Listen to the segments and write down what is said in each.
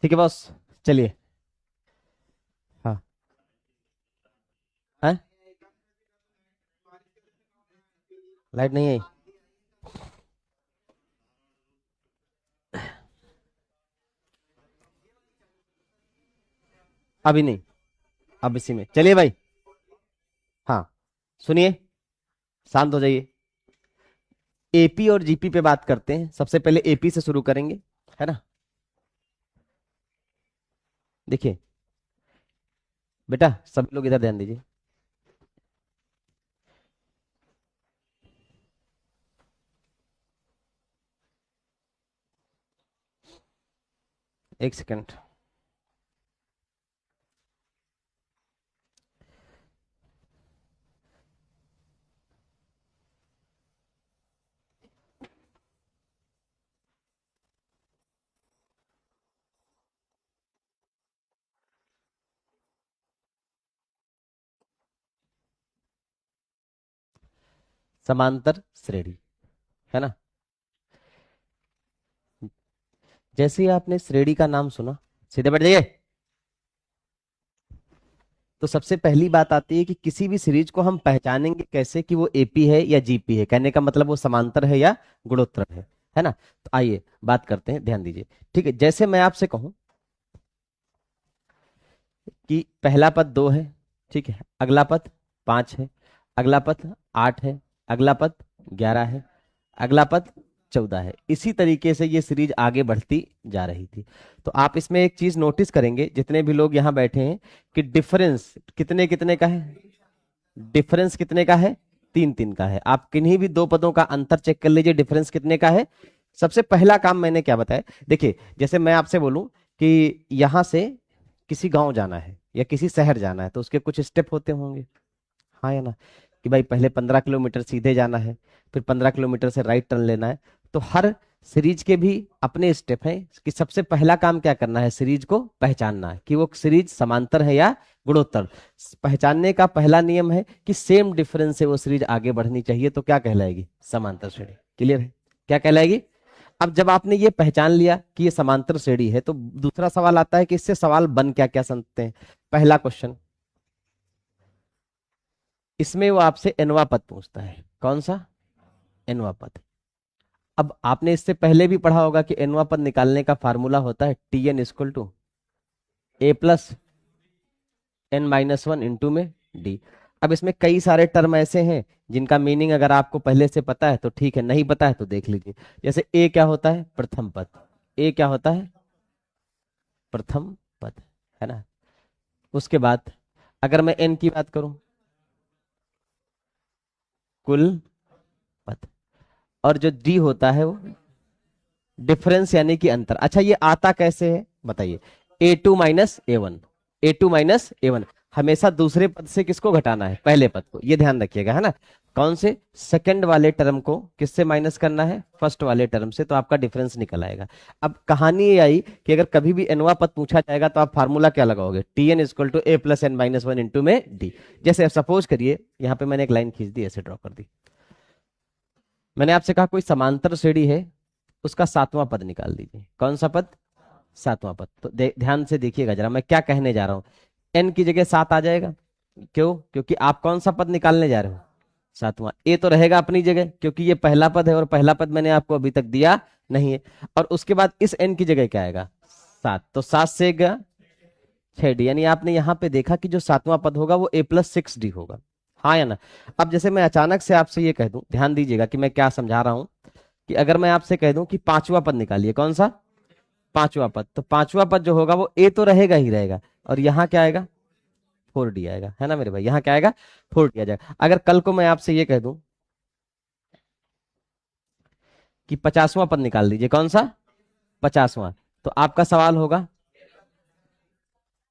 ठीक है बॉस, चलिए। हाँ। है, लाइट नहीं आई। अभी नहीं, अब इसी में चलिए भाई। हाँ, सुनिए, शांत हो जाइए। एपी और जीपी पे बात करते हैं। सबसे पहले एपी से शुरू करेंगे, है ना। देखिए बेटा, सब लोग इधर ध्यान दीजिए। एक सेकंड। समांतर श्रेणी, है ना। जैसे ही आपने श्रेणी का नाम सुना, सीधे बैठ जाइए। तो सबसे पहली बात आती है कि किसी भी सीरीज को हम पहचानेंगे कैसे कि वो एपी है या जीपी है। कहने का मतलब वो समांतर है या गुणोत्तर है ना। तो आइए बात करते हैं, ध्यान दीजिए। ठीक है, जैसे मैं आपसे कहूं कि पहला पद 2 है, ठीक है, अगला पद 5 है, अगला पद 8 है, अगला पद 11 है, अगला पद 14 है। इसी तरीके से ये सीरीज आगे बढ़ती जा रही थी। तो आप इसमें एक चीज नोटिस करेंगे, जितने भी लोग यहाँ बैठे हैं, कि डिफरेंस कितने कितने का है। डिफरेंस कितने का है, 3 3 का है। आप किन्हीं भी दो पदों का अंतर चेक कर लीजिए, डिफरेंस कितने का है। सबसे पहला काम मैंने क्या बताया, देखिए जैसे मैं आपसे बोलूं कि यहां से किसी गांव जाना है या किसी शहर जाना है, तो उसके कुछ स्टेप होते होंगे, हाँ या ना। कि भाई पहले 15 किलोमीटर सीधे जाना है, फिर 15 किलोमीटर से राइट टर्न लेना है। तो हर सीरीज के भी अपने स्टेप हैं कि सबसे पहला काम क्या करना है, सीरीज को पहचानना है कि वो सीरीज समांतर है या गुणोत्तर। पहचानने का पहला नियम है कि सेम डिफरेंस से वो सीरीज आगे बढ़नी चाहिए, तो क्या कहलाएगी, समांतर श्रेणी। क्लियर है, क्या कहलाएगी। अब जब आपने ये पहचान लिया कि ये समांतर श्रेणी है, तो दूसरा सवाल आता है कि इससे सवाल बन क्या क्या सकते हैं। पहला क्वेश्चन, इसमें वो आपसे एनवा पद पूछता है। कौन सा, एनवा पद। अब आपने इससे पहले भी पढ़ा होगा कि एनवा पद निकालने का फार्मूला होता है T N equal to A plus N minus one into में डी। अब इसमें कई सारे टर्म ऐसे हैं जिनका मीनिंग अगर आपको पहले से पता है तो ठीक है, नहीं पता है तो देख लीजिए। जैसे ए क्या होता है, प्रथम पद। ए क्या होता है, प्रथम पद, है ना। उसके बाद अगर मैं एन की बात करूं, कुल पद। और जो डी होता है वो डिफरेंस यानी कि अंतर। अच्छा, ये आता कैसे है बताइए। A2 - A1, A2 - A1। हमेशा दूसरे पद से किसको घटाना है, पहले पद को, ये ध्यान रखिएगा, है ना। कौन से, सेकंड वाले टर्म को किससे माइनस करना है, फर्स्ट वाले टर्म से, तो आपका डिफरेंस निकल आएगा। अब कहानी ये आई कि अगर कभी भी एनवा पद पूछा जाएगा तो आप फार्मूला क्या लगाओगे, T N equal to A plus N minus one into में डी। जैसे सपोज करिए यहाँ पे मैंने एक लाइन खींच दी, ऐसे ड्रॉ कर दी। मैंने आपसे कहा कोई समांतर श्रेणी है, उसका सातवां पद निकाल दीजिए। कौन सा पद, सातवां पद। तो ध्यान से देखिएगा जरा, मैं क्या कहने जा रहा हूं। एन की जगह 7 आ जाएगा। क्यों, क्योंकि आप कौन सा पद निकालने जा रहे हो, सातवां। ए तो रहेगा अपनी जगह क्योंकि ये पहला पद है और पहला पद मैंने आपको अभी तक दिया नहीं है। और उसके बाद इस एन की जगह क्या आएगा, 7। तो 7 से गया 6 डी, यानी आपने यहां पे देखा कि जो सातवां पद होगा वो A+6D होगा, हाँ या ना। अब जैसे मैं अचानक से आपसे ये कह दूं, ध्यान दीजिएगा कि मैं क्या समझा रहा हूं, कि अगर मैं आपसे कह दूं कि पांचवा पद निकालिए। कौन सा, पांचवा पद। तो पांचवा पद जो होगा वो ए तो रहेगा ही रहेगा, और यहाँ क्या आएगा, 4D आएगा, है ना मेरे भाई। यहाँ क्या आएगा, 4D आ जाएगा। अगर कल को मैं आपसे ये कह दूं कि 50वां पद निकाल दीजिए। कौन सा, 50वां। तो आपका सवाल होगा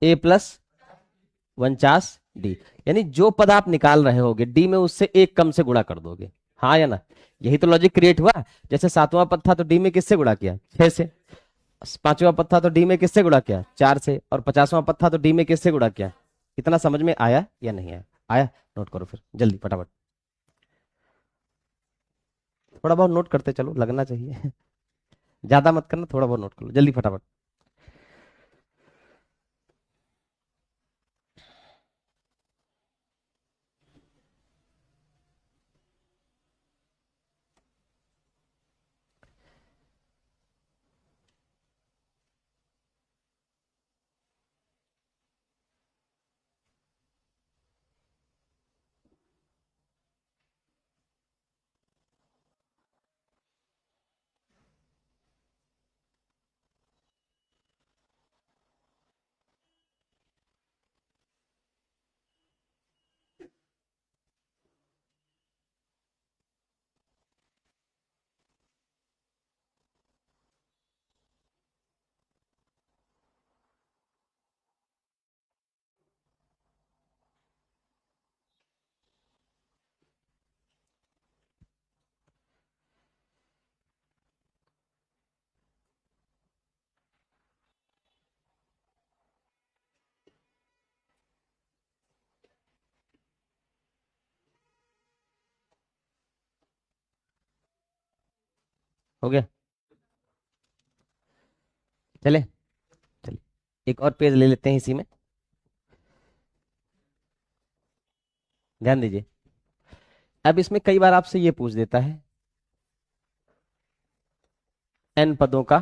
A+49D, यानी जो पद आप निकाल रहे होगे डी में उससे एक कम से गुणा कर दोगे, हाँ या ना। यही तो लॉजिक क्रिएट हुआ। जैसे सातवां पद था तो डी में किससे गुणा किया, 6 से। पांचवा पद था तो डी में किससे गुणा किया, 4 से। और 50वां पद था तो डी में किससे गुणा किया। इतना समझ में आया या नहीं आया, आया। नोट करो फिर जल्दी फटाफट, थोड़ा बहुत नोट करते चलो, लगना चाहिए। ज्यादा मत करना, थोड़ा बहुत नोट करो जल्दी फटाफट। हो गया? चले चलिए एक और पेज ले लेते हैं इसी में, ध्यान दीजिए। अब इसमें कई बार आपसे ये पूछ देता है n पदों का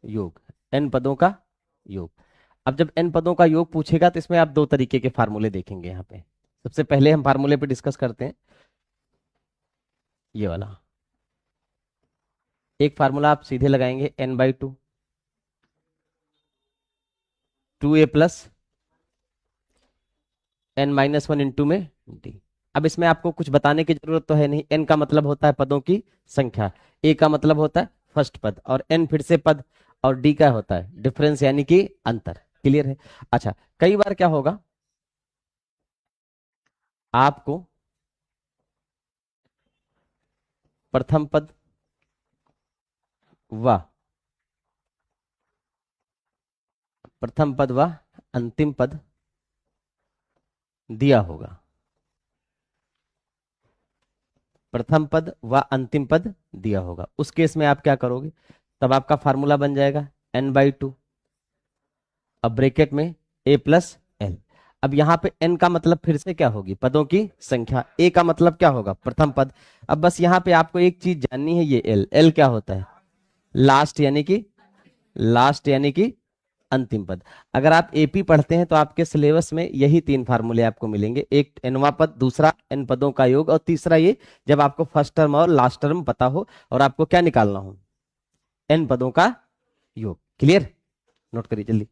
योग, n पदों का योग। अब जब n पदों का योग पूछेगा तो इसमें आप दो तरीके के फार्मूले देखेंगे यहाँ पे। सबसे पहले हम फार्मूले पे डिस्कस करते हैं, ये वाला। एक फार्मूला आप सीधे लगाएंगे n/2, 2a plus n-1 into में d। अब इसमें आपको कुछ बताने की जरूरत तो है नहीं, n का मतलब होता है पदों की संख्या, a का मतलब होता है फर्स्ट पद, और n फिर से पद, और d का होता है डिफरेंस यानी कि अंतर। क्लियर है? अच्छा, कई बार क्या होगा, आपको प्रथम पद व अंतिम पद दिया होगा, प्रथम पद व अंतिम पद दिया होगा। उस केस में आप क्या करोगे, तब आपका फार्मूला बन जाएगा n/2, अब ब्रैकेट में a प्लस एल। अब यहाँ पे n का मतलब फिर से क्या होगी, पदों की संख्या, a का मतलब क्या होगा, प्रथम पद। अब बस यहाँ पे आपको एक चीज जाननी है, ये l क्या होता है, लास्ट यानी कि अंतिम पद। अगर आप एपी पढ़ते हैं तो आपके सिलेबस में यही तीन फार्मूले आपको मिलेंगे, एक एनवा पद, दूसरा एन पदों का योग, और तीसरा ये जब आपको फर्स्ट टर्म और लास्ट टर्म पता हो और आपको क्या निकालना हो, एन पदों का योग। क्लियर? नोट करिए जल्दी।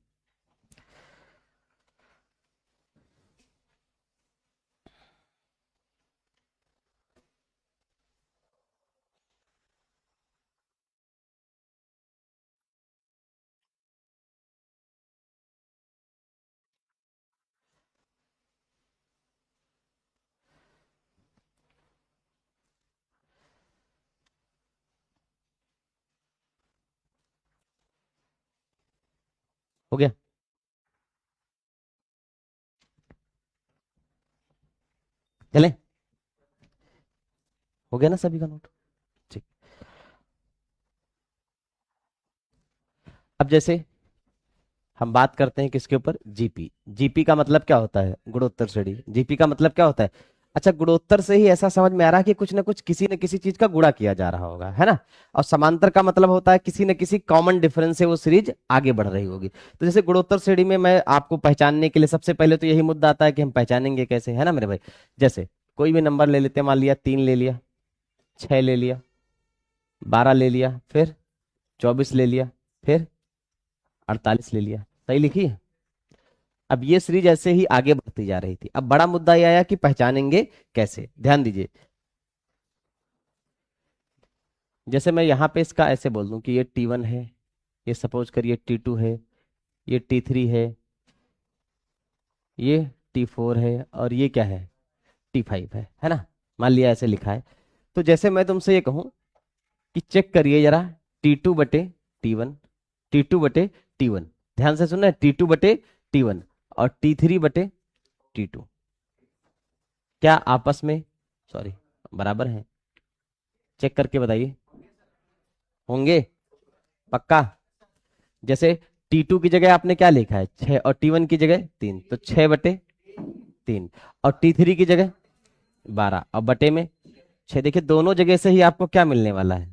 हो गया? चले, हो गया ना सभी का नोट? ठीक। अब जैसे हम बात करते हैं किसके ऊपर, जीपी। जीपी का मतलब क्या होता है, गुणोत्तर श्रेणी। जीपी का मतलब क्या होता है, अच्छा गुणोत्तर से ही ऐसा समझ में आ रहा है कि कुछ ना कुछ किसी न किसी चीज का गुणा किया जा रहा होगा, है ना। और समांतर का मतलब होता है किसी न किसी कॉमन डिफरेंस से वो सीरीज आगे बढ़ रही होगी। तो जैसे गुणोत्तर श्रेणी में मैं आपको पहचानने के लिए सबसे पहले तो यही मुद्दा आता है कि हम पहचानेंगे कैसे, है ना मेरे भाई। जैसे कोई भी नंबर ले लेते हैं, मान लिया 3 ले लिया, 6 ले लिया, 12 ले लिया, फिर 24 ले लिया, फिर 48 ले लिया, सही लिखी है। अब ये सीरीज ऐसे ही आगे बढ़ती जा रही थी। अब बड़ा मुद्दा ये आया कि पहचानेंगे कैसे, ध्यान दीजिए। जैसे मैं यहाँ पे इसका ऐसे बोल दूं कि ये T1 है, ये सपोज करिए T2 है, ये T3 है, ये T4 है, और ये क्या है, T5 है ना। मान लिया ऐसे लिखा है। तो जैसे मैं तुमसे ये कहूं कि चेक करिए जरा, T2/T1, T2/T1, ध्यान से सुनना है, T2/T1 और T3/T2 क्या आपस में, सॉरी, बराबर है? चेक करके बताइए, होंगे पक्का? जैसे T2 की जगह आपने क्या लिखा है, 6, और T1 की जगह 3, तो 6/3, और T3 की जगह 12, और बटे में 6। देखिए दोनों जगह से ही आपको क्या मिलने वाला है,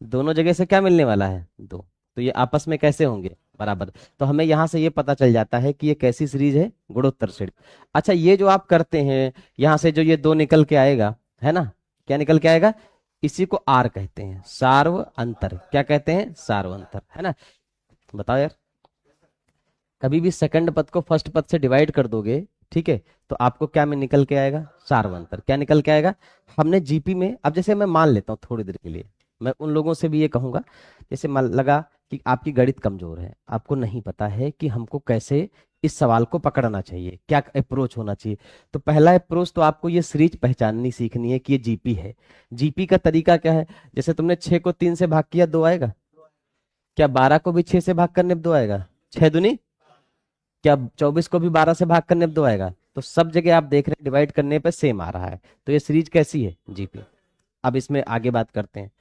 दोनों जगह से क्या मिलने वाला है, 2। तो ये आपस में कैसे होंगे, बराबर। तो हमें यहां से ये पता चल जाता है कि ये कैसी सीरीज है, गुणोत्तर श्रेणी। अच्छा, ये जो आप करते हैं, यहां से जो ये 2 निकल के आएगा, है ना, क्या निकल के आएगा, इसी को आर कहते हैं, सार्व अंतर। क्या कहते हैं, सार्व अंतर, है ना। बताओ यार, कभी भी सेकंड पद को फर्स्ट पद से डिवाइड कर दोगे, ठीक है, तो आपको क्या में निकल के आएगा, सार्व अंतर। क्या निकल के आएगा, हमने जीपी में, अब जैसे मैं मान लेता हूँ थोड़ी देर के लिए, मैं उन लोगों से भी ये कहूंगा, जैसे मान लगा कि आपकी गणित कमजोर है, आपको नहीं पता है कि हमको कैसे इस सवाल को पकड़ना चाहिए, क्या अप्रोच होना चाहिए। तो पहला अप्रोच तो आपको ये सीरीज पहचाननी सीखनी है कि ये जीपी है। जीपी का तरीका क्या है, जैसे तुमने 6 को 3 से भाग किया, 2 आएगा। क्या 12 को भी 6 से भाग करने पे 2 आएगा, 6 दूनी, क्या 24 को भी 12 से भाग करने पे 2 आएगा। तो सब जगह आप देख रहे हैं डिवाइड करने पे सेम आ रहा है, तो ये सीरीज कैसी है, जीपी। अब इसमें आगे बात करते हैं।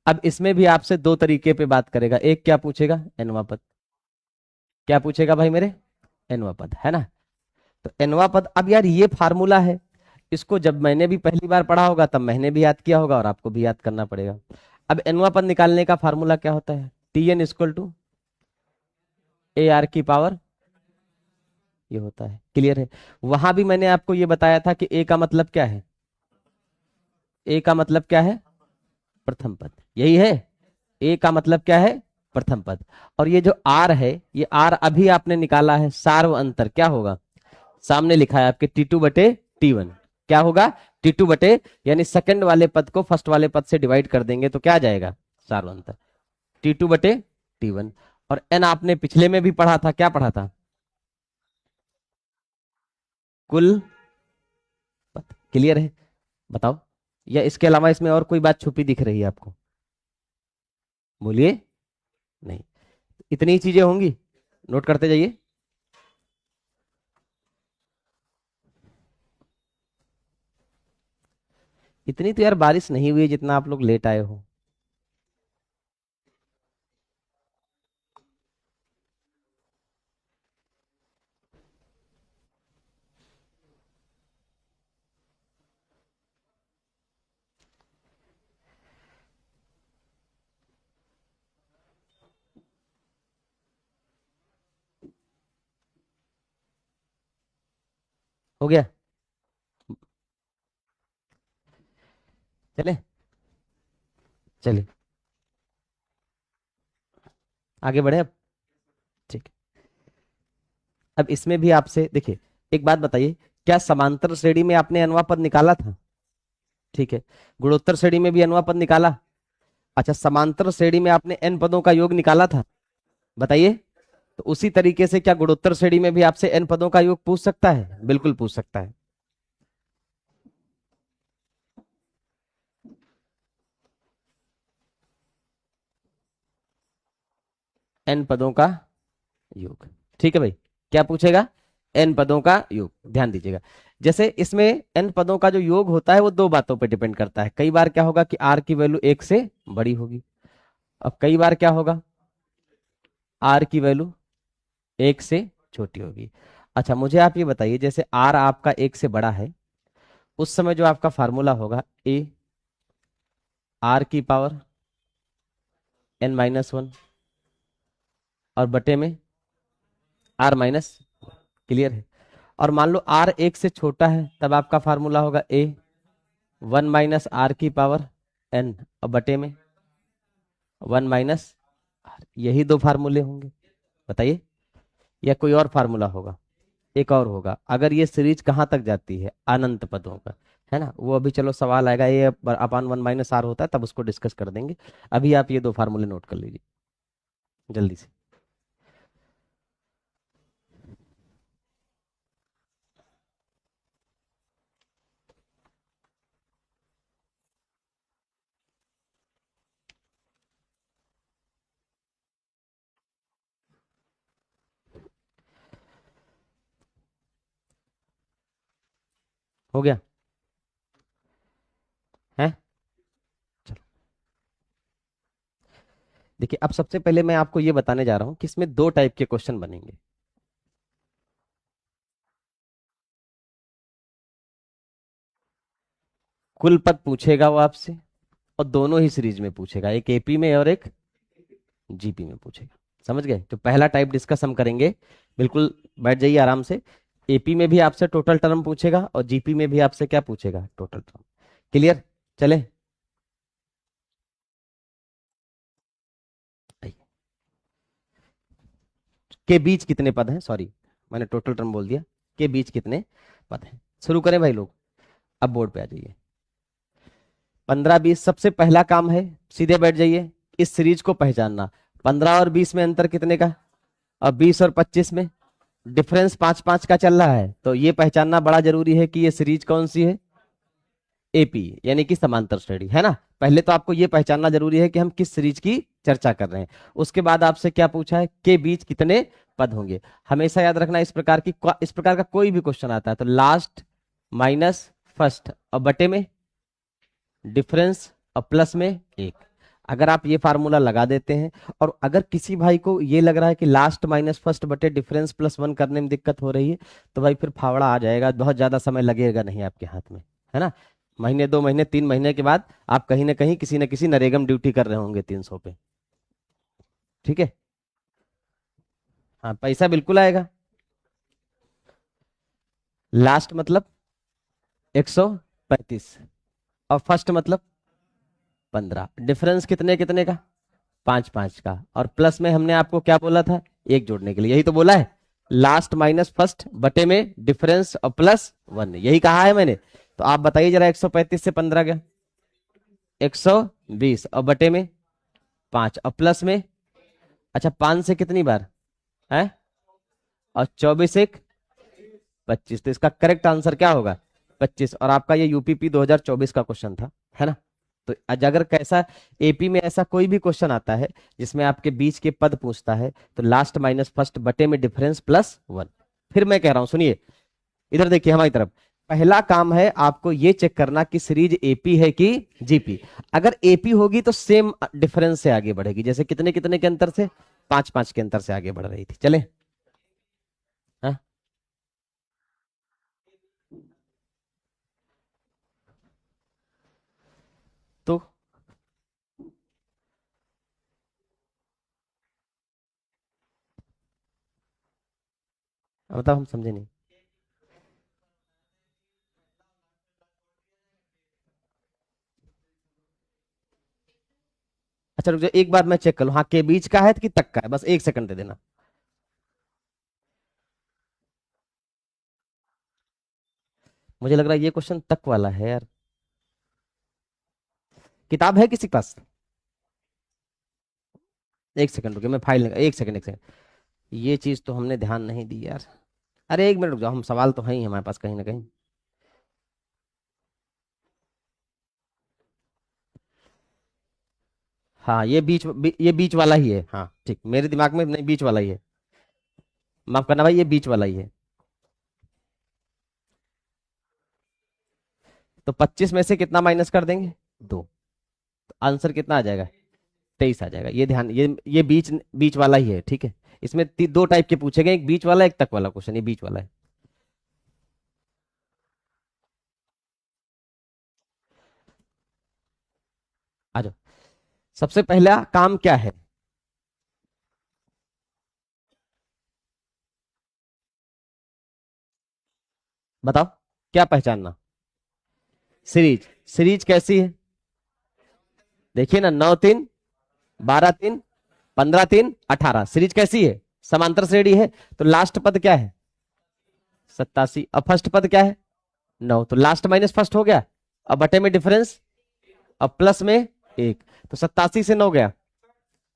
अब इसमें भी आपसे दो तरीके पे बात करेगा। एक क्या पूछेगा, एनवा पद। क्या पूछेगा भाई मेरे, एनवा पद, है ना। तो एनवा पद, अब यार ये फार्मूला है, इसको जब मैंने भी पहली बार पढ़ा होगा तब मैंने भी याद किया होगा और आपको भी याद करना पड़ेगा। अब एनवा पद निकालने का फार्मूला क्या होता है, T N equal to A R की पावर, ये होता है। क्लियर है। वहां भी मैंने आपको ये बताया था कि ए का मतलब क्या है, ए का मतलब क्या है, प्रथम पद, यही है। ए का मतलब क्या है, प्रथम पद। और ये जो आर है, ये आर अभी आपने निकाला है, सार्व अंतर क्या होगा, सामने लिखा है आपके T2 बटे T1। क्या होगा, T2 बटे, यानी सेकंड वाले पद को फर्स्ट वाले पद से डिवाइड कर देंगे तो क्या आ जाएगा, सार्व अंतर, T2 बटे T1। और एन आपने पिछले में भी पढ़ा था, क्या पढ़ा था, कुल पद। क्लियर है। बताओ, या इसके अलावा इसमें और कोई बात छुपी दिख रही है आपको, बोलिए। नहीं, इतनी ही चीजें होंगी, नोट करते जाइए। इतनी तो यार बारिश नहीं हुई जितना आप लोग लेट आए हो। हो गया, चले, चलिए आगे बढ़े अब। ठीक है। अब इसमें भी आपसे देखिए, एक बात बताइए, क्या समांतर श्रेणी में आपने अनवा पद निकाला था, ठीक है। गुणोत्तर श्रेणी में भी अनवा पद निकाला। अच्छा, समांतर श्रेणी में आपने एन पदों का योग निकाला था, बताइए। तो उसी तरीके से क्या गुणोत्तर श्रेणी में भी आपसे एन पदों का योग पूछ सकता है, बिल्कुल पूछ सकता है। एन पदों का योग, ठीक है भाई। क्या पूछेगा, एन पदों का योग, ध्यान दीजिएगा। जैसे इसमें एन पदों का जो योग होता है वो दो बातों पर डिपेंड करता है। कई बार क्या होगा कि आर की वैल्यू एक से बड़ी होगी, और कई बार क्या होगा, आर की वैल्यू एक से छोटी होगी। अच्छा, मुझे आप ये बताइए, जैसे आर आपका एक से बड़ा है, उस समय जो आपका फार्मूला होगा, ए आर की पावर एन माइनस वन, और बटे में आर माइनस, क्लियर है। और मान लो आर एक से छोटा है, तब आपका फार्मूला होगा ए वन माइनस आर की पावर एन, और बटे में वन माइनस आर। यही दो फार्मूले होंगे, बताइए, या कोई और फार्मूला होगा, एक और होगा। अगर ये सीरीज कहाँ तक जाती है, अनंत पदों का, है ना, वो अभी चलो सवाल आएगा, ये अपान वन माइनस आर होता है तब उसको डिस्कस कर देंगे। अभी आप ये दो फार्मूले नोट कर लीजिए जल्दी से। हो गया है, चलो। देखिए, अब सबसे पहले मैं आपको ये बताने जा रहा हूं कि इसमें दो टाइप के क्वेश्चन बनेंगे। कुल पद पूछेगा वो आपसे, और दोनों ही सीरीज में पूछेगा, एक एपी में और एक जीपी में पूछेगा। समझ गए, तो पहला टाइप डिस्कस हम करेंगे, बिल्कुल बैठ जाइए आराम से। एपी में भी आपसे टोटल टर्म पूछेगा और जीपी में भी आपसे क्या पूछेगा, टोटल टर्म। क्लियर, चले आइए। के बीच कितने पद हैं, सॉरी मैंने टोटल टर्म बोल दिया, के बीच कितने पद हैं। शुरू करें भाई लोग, अब बोर्ड पे आ जाइए। 15 20 सबसे पहला काम है, सीधे बैठ जाइए, इस सीरीज को पहचानना। 15 और 20 में अंतर कितने का, और 20 और 25 में डिफरेंस 5 5 का चल रहा है, तो ये पहचानना बड़ा जरूरी है कि ये सीरीज कौन सी है, एपी, यानी कि समांतर श्रेणी, है ना। पहले तो आपको ये पहचानना जरूरी है कि हम किस सीरीज की चर्चा कर रहे हैं। उसके बाद आपसे क्या पूछा है, के बीच कितने पद होंगे। हमेशा याद रखना, इस प्रकार का कोई भी क्वेश्चन आता है तो लास्ट माइनस फर्स्ट, और बटे में डिफरेंस और प्लस में एक। अगर आप ये फार्मूला लगा देते हैं, और अगर किसी भाई को ये लग रहा है कि लास्ट माइनस फर्स्ट बटे डिफरेंस प्लस वन करने में दिक्कत हो रही है, तो भाई फिर फावड़ा आ जाएगा, बहुत ज्यादा समय लगेगा नहीं आपके हाथ में, है ना। महीने 2 महीने 3 महीने के बाद आप कहीं ना कहीं किसी न किसी नरेगम ड्यूटी कर रहे होंगे 300 पे। ठीक है। हाँ, पैसा बिल्कुल आएगा। लास्ट मतलब 135, और फर्स्ट मतलब 15, डिफरेंस कितने कितने का, 5 5 का, और प्लस में हमने आपको क्या बोला था, एक जोड़ने के लिए, यही तो बोला है। लास्ट माइनस फर्स्ट बटे में डिफरेंस और प्लस वन, यही कहा है मैंने। तो आप बताइए जरा, 135 से 15 गया 120, और बटे में 5, और प्लस में, अच्छा 5 से कितनी बार है, और 24 एक 25, तो इसका करेक्ट आंसर क्या होगा, 25। और आपका ये यूपीपी 2024 का क्वेश्चन था, है ना। तो आज अगर कैसा एपी में ऐसा कोई भी क्वेश्चन आता है जिसमें आपके बीच के पद पूछता है, तो लास्ट माइनस फर्स्ट बटे में डिफरेंस प्लस वन। फिर मैं कह रहा हूं, सुनिए, इधर देखिए हमारी तरफ। पहला काम है आपको ये चेक करना कि सीरीज एपी है कि जीपी। अगर एपी होगी तो सेम डिफरेंस से आगे बढ़ेगी, जैसे कितने कितने के अंतर से, 5 5 के अंतर से आगे बढ़ रही थी। चले, हाँ? तो मतलब हम समझे नहीं। अच्छा रुक जाओ, एक बार मैं चेक कर लूं, हाँ के बीच का है कि तक का है, बस 1 सेकंड दे देना। मुझे लग रहा है ये क्वेश्चन तक वाला है यार। किताब है किसी के पास? 1 सेकंड रुके, मैं फाइल लगा, 1 सेकंड 1 सेकंड। ये चीज तो हमने ध्यान नहीं दी यार। अरे 1 मिनट रुक जाओ, हम सवाल तो है ही हमारे पास कहीं ना कहीं। हाँ ये ये बीच वाला ही है, हाँ ठीक, मेरे दिमाग में नहीं, बीच वाला ही है। माफ करना भाई, ये बीच वाला ही है। तो 25 में से कितना माइनस कर देंगे, 2, तो आंसर कितना आ जाएगा, 23 आ जाएगा। ये ध्यान, ये बीच बीच वाला ही है, ठीक है। इसमें दो टाइप के पूछे गए, एक बीच वाला एक तक वाला क्वेश्चन, ये बीच वाला है। आ जाओ। सबसे पहला काम क्या है, बताओ, क्या पहचानना, सीरीज। सीरीज कैसी है, देखिए ना, 9 3 12 3 15 3 18, सीरीज कैसी है, समांतर श्रेणी है। तो लास्ट पद क्या है, 87, अब फर्स्ट पद क्या है, 9, तो लास्ट माइनस फर्स्ट हो गया, अब बटे में डिफरेंस, अब प्लस में एक, तो 87 से 9 गया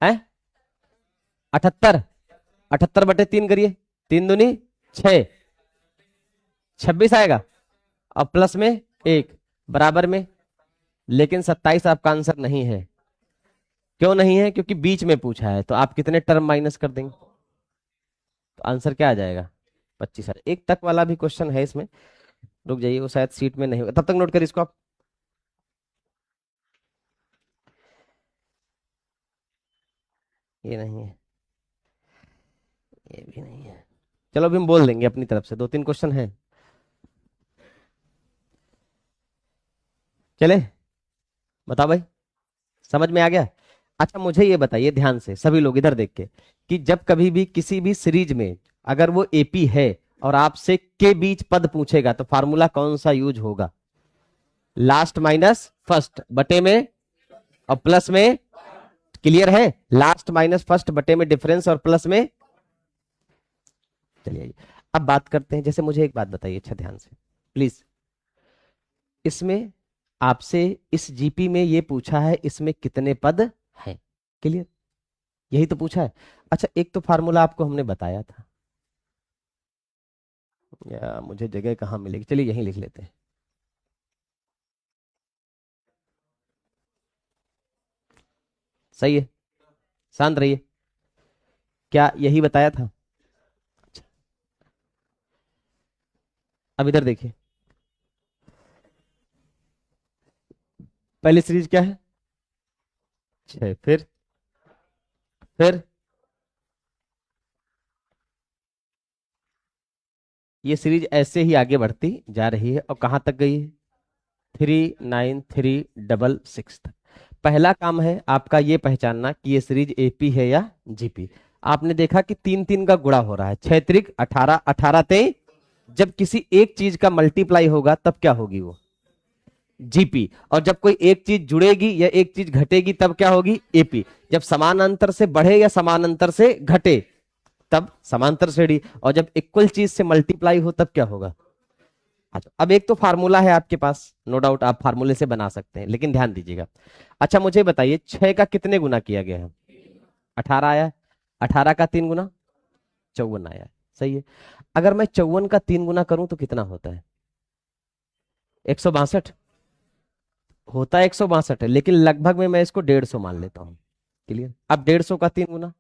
है 78, 78/3 करिए, 3 दूनी 6, 26 आएगा, अब प्लस में एक, बराबर में। लेकिन 27 आपका आंसर नहीं है। क्यों नहीं है, क्योंकि बीच में पूछा है, तो आप कितने टर्म माइनस कर देंगे, तो आंसर क्या आ जाएगा, 25 एक तक वाला भी क्वेश्चन है इसमें। रुक जाइए, वो शायद सीट में नहीं होगा, तब तक नोट करिए इसको आप। ये नहीं है, ये भी नहीं है। चलो अभी हम बोल देंगे अपनी तरफ से, 2 3 क्वेश्चन है। चले, बताओ भाई, समझ में आ गया। अच्छा मुझे ये बताइए ध्यान से सभी लोग इधर देख के, कि जब कभी भी किसी भी सीरीज में अगर वो एपी है और आपसे के बीच पद पूछेगा, तो फार्मूला कौन सा यूज होगा, लास्ट माइनस फर्स्ट बटे में और प्लस में। क्लियर है, लास्ट माइनस फर्स्ट बटे में डिफरेंस और प्लस में। चलिए अब बात करते हैं, जैसे मुझे एक बात बताइए अच्छा ध्यान से प्लीज। इसमें आपसे इस जीपी में ये पूछा है, इसमें कितने पद हैं, क्लियर, यही तो पूछा है। अच्छा एक तो फार्मूला आपको हमने बताया था, या मुझे जगह कहाँ मिलेगी, चलिए यहीं लिख लेते हैं। सही है, शांत रहिए, क्या यही बताया था। अच्छा, अब इधर देखिए, पहली सीरीज क्या है, 6, फिर ये सीरीज ऐसे ही आगे बढ़ती जा रही है और कहां तक गई है? 39366 तक। पहला काम है आपका ये पहचानना कि ये सीरीज एपी है या जीपी। आपने देखा कि 3 3 का गुणा हो रहा है, 6 त्रिक 18, 18 23। जब किसी एक चीज का मल्टीप्लाई होगा तब क्या होगी? वो जीपी। और जब कोई एक चीज जुड़ेगी या एक चीज घटेगी तब क्या होगी? एपी। जब समान अंतर से बढ़े या समान अंतर से घटे तब समांतर श्रेणी। और जब इक्वल चीज से मल्टीप्लाई हो तब क्या होगा? अच्छा, अब एक तो फार्मूला है आपके पास, नो डाउट आप फार्मूले से बना सकते हैं, लेकिन ध्यान दीजिएगा। अच्छा मुझे बताइए 6 का कितने गुना किया गया है? 18 आया। 18 का 3 गुना 54 आया। सही है। अगर मैं 54 का 3 गुना करूं तो कितना होता है? 162 होता है। 162 है, लेकिन लगभग में मैं इसको 150 मान लेता हूं। क्लियर? अब 150 का 3 गुना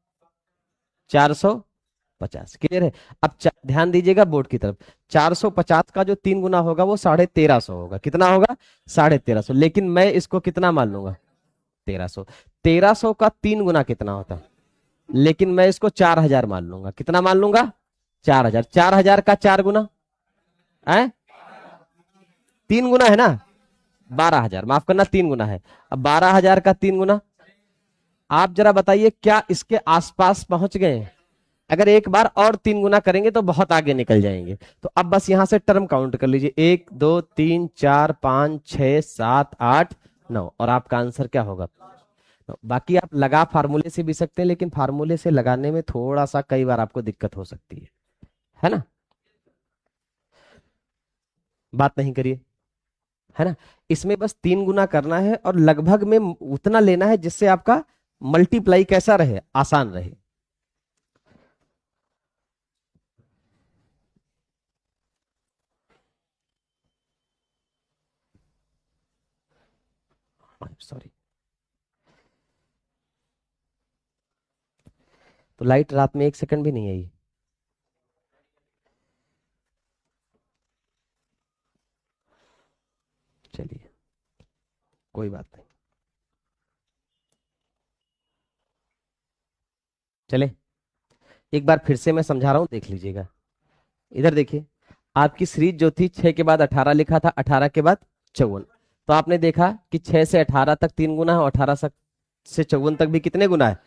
450। क्लियर है? अब ध्यान दीजिएगा बोर्ड की तरफ। 450 का जो 3 गुना होगा वो 1350 होगा। कितना होगा? 1350। लेकिन मैं इसको कितना मान लूंगा? 1300। 1300 का 3 गुना कितना होता है? लेकिन मैं इसको 4000 मान लूंगा। कितना मान लूंगा? 4000। 4000 का 4 गुना है? 3 गुना है ना? 12000। माफ करना, 3 गुना है। अब 12000 का 3 गुना, आप जरा बताइए क्या इसके आसपास पहुंच गए हैं? अगर एक बार और 3 गुना करेंगे तो बहुत आगे निकल जाएंगे। तो अब बस यहां से टर्म काउंट कर लीजिए, 1 2 3 4 5 6 7 8 9, और आपका आंसर क्या होगा? 9। बाकी आप लगा फार्मूले से भी सकते हैं, लेकिन फार्मूले से लगाने में थोड़ा सा कई बार आपको दिक्कत हो सकती है ना? बात नहीं करिए, है ना? इसमें बस 3 गुना करना है और लगभग में उतना लेना है जिससे आपका मल्टीप्लाई कैसा रहे? आसान रहे। सॉरी। तो लाइट रात में 1 सेकंड भी नहीं आई। चलिए कोई बात नहीं। चले एक बार फिर से मैं समझा रहा हूं, देख लीजिएगा। इधर देखिए, आपकी सीरीज जो थी 6 के बाद 18 लिखा था, 18 के बाद 54। तो आपने देखा कि 6 से 18 तक 3 गुना है और 18 से 54 तक भी कितने गुना है?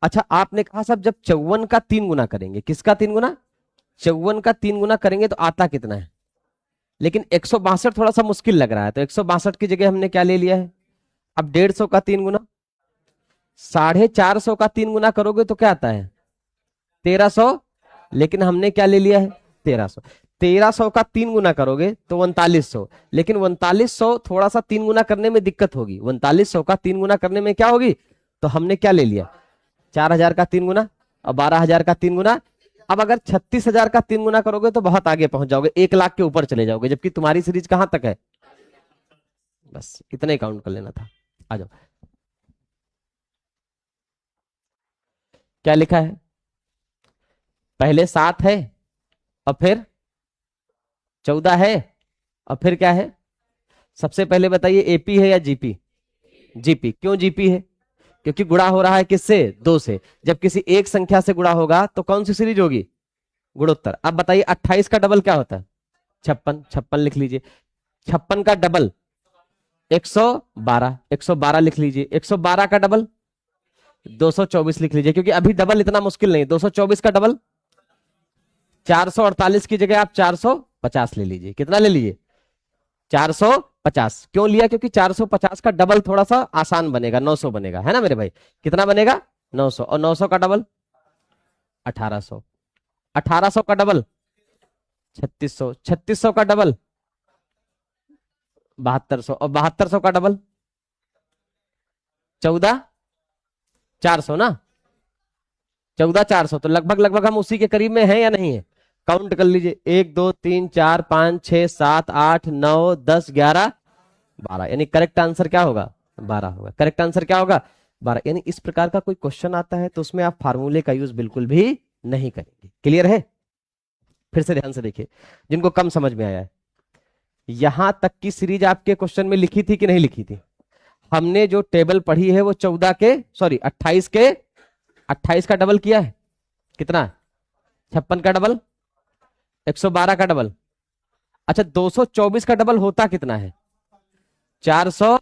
अच्छा आपने कहा साहब जब 54 का 3 गुना करेंगे, किसका 3 गुना? 54 का 3 गुना करेंगे तो आता कितना है? लेकिन 162 थोड़ा सा मुश्किल लग रहा है, तो 162 की जगह हमने क्या ले लिया है? अब 150 का 3 गुना, 450 का 3 गुना करोगे तो क्या आता है? 1300। लेकिन हमने क्या ले लिया है? 1300। 1300 का 3 गुना करोगे तो 3900। लेकिन 3900 थोड़ा सा 3 गुना करने में दिक्कत होगी। 3900 का 3 गुना करने में क्या होगी? तो हमने क्या ले लिया? 4000 का 3 गुना और 12000 का 3 गुना। अब अगर 36000 का 3 गुना करोगे तो बहुत आगे पहुंच जाओगे, 1 लाख के ऊपर चले जाओगे, जबकि तुम्हारी सीरीज कहां तक है? बस इतना ही काउंट कर लेना था। आ जाओ, क्या लिखा है? पहले 7 है और फिर 14 है और फिर क्या है? सबसे पहले बताइए एपी है या जीपी? जीपी। क्यों जीपी है? क्योंकि गुणा हो रहा है किससे? 2 से। जब किसी एक संख्या से गुणा होगा तो कौन सी सीरीज होगी? गुणोत्तर। अब बताइए 28 का डबल क्या होता है? 56। 56 लिख लीजिए। 56 का डबल 112। 112 लिख लीजिए। 112 का डबल 224 लिख लीजिए, क्योंकि अभी डबल इतना मुश्किल नहीं। 224 का डबल 448 की जगह आप 450 ले लीजिए। कितना ले लीजिए? 450। क्यों लिया? क्योंकि 450 का डबल थोड़ा सा आसान बनेगा, 900 बनेगा, है ना मेरे भाई? कितना बनेगा? 900। और 900 का डबल 1800। 1800 का डबल 3600। 3600 का डबल 7200। और 7200 का डबल 14400 ना? 14400। तो लगभग लगभग हम उसी के करीब में हैं या नहीं है? काउंट कर लीजिए, 1 2 3 4 5 6 7 8 9 10 11 12। यानी करेक्ट आंसर क्या होगा? 12 होगा। करेक्ट आंसर क्या होगा? 12। यानी इस प्रकार का कोई क्वेश्चन आता है तो उसमें आप फार्मूले का यूज बिल्कुल भी नहीं करेंगे। क्लियर है? फिर से ध्यान से देखिए, जिनको कम समझ में आया है। यहां तक की सीरीज आपके क्वेश्चन में लिखी थी कि नहीं लिखी थी? हमने जो टेबल पढ़ी है वो 14 के सॉरी 28 का डबल किया है। कितना? 56 का डबल, 112 का डबल। अच्छा 224 का डबल होता कितना है? 400।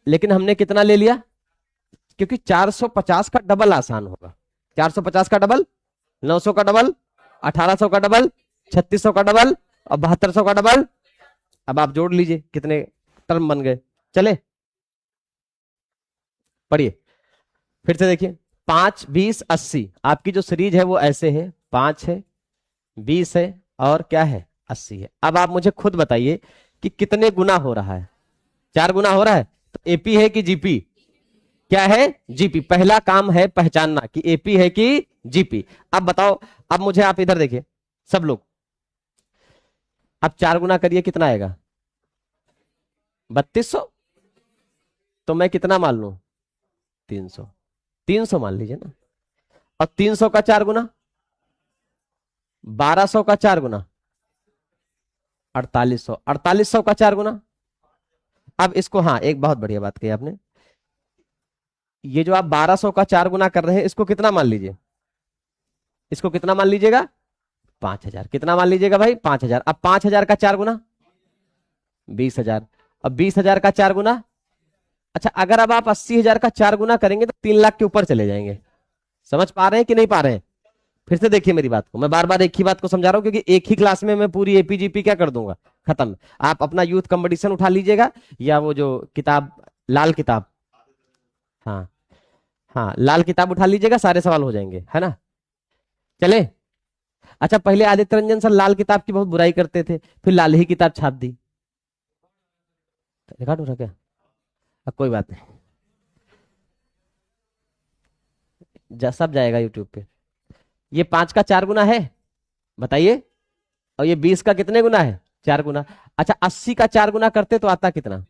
लेकिन हमने कितना ले लिया? क्योंकि 450 का डबल आसान होगा। 450 का डबल, 900 का डबल, 1800 का डबल, 3600 का डबल और 7200 का डबल। अब आप जोड़ लीजिए कितने टर्म बन गए। चले पढ़िए फिर से देखिए। 5, 20, 80 आपकी जो सीरीज है वो ऐसे है, 5 है, 20 है और क्या है? 80 है। अब आप मुझे खुद बताइए कि कितने गुना हो रहा है? 4 गुना हो रहा है। तो एपी है कि जीपी? क्या है? जीपी। पहला काम है पहचानना कि एपी है कि जीपी। अब बताओ, अब मुझे आप इधर देखिए सब लोग, अब 4 गुना करिए, कितना आएगा? 3200। तो मैं कितना मान लू? 300। 300 मान लीजिए ना। और 300 का 4 गुना, 1200 का 4 गुना, 4800। 4800 का 4 गुना। अब इसको, हाँ एक बहुत बढ़िया बात कही आपने, ये जो आप 1200 का 4 गुना कर रहे हैं इसको कितना मान लीजिए? इसको कितना मान लीजिएगा? 5000। कितना मान लीजिएगा भाई? 5000। अब 5000 का 4 गुना 20,000। अब 20,000 का 4 गुना, अच्छा अगर अब आप 80,000 का 4 गुना करेंगे तो 3 लाख के ऊपर चले जाएंगे। समझ पा रहे हैं कि नहीं पा रहे हैं? फिर से देखिए मेरी बात को, मैं बार बार एक ही बात को समझा रहा हूं क्योंकि एक ही क्लास में मैं पूरी एपीजीपी क्या कर दूंगा, खत्म। आप अपना यूथ कंपटीशन उठा लीजिएगा या वो जो किताब, लाल किताब, हाँ हाँ लाल किताब उठा लीजिएगा, सारे सवाल हो जाएंगे, है ना। चले। अच्छा पहले आदित्य रंजन सर लाल किताब की बहुत बुराई करते थे, फिर लाल ही किताब छाप दी। रिकॉर्ड हो रहा क्या? अब कोई बात नहीं, सब जाएगा यूट्यूब पे। ये 5 का 4 गुना है, बताइए। और ये 20 का कितने गुना है? 4 गुना। अच्छा 80 का 4 गुना करते तो आता कितना?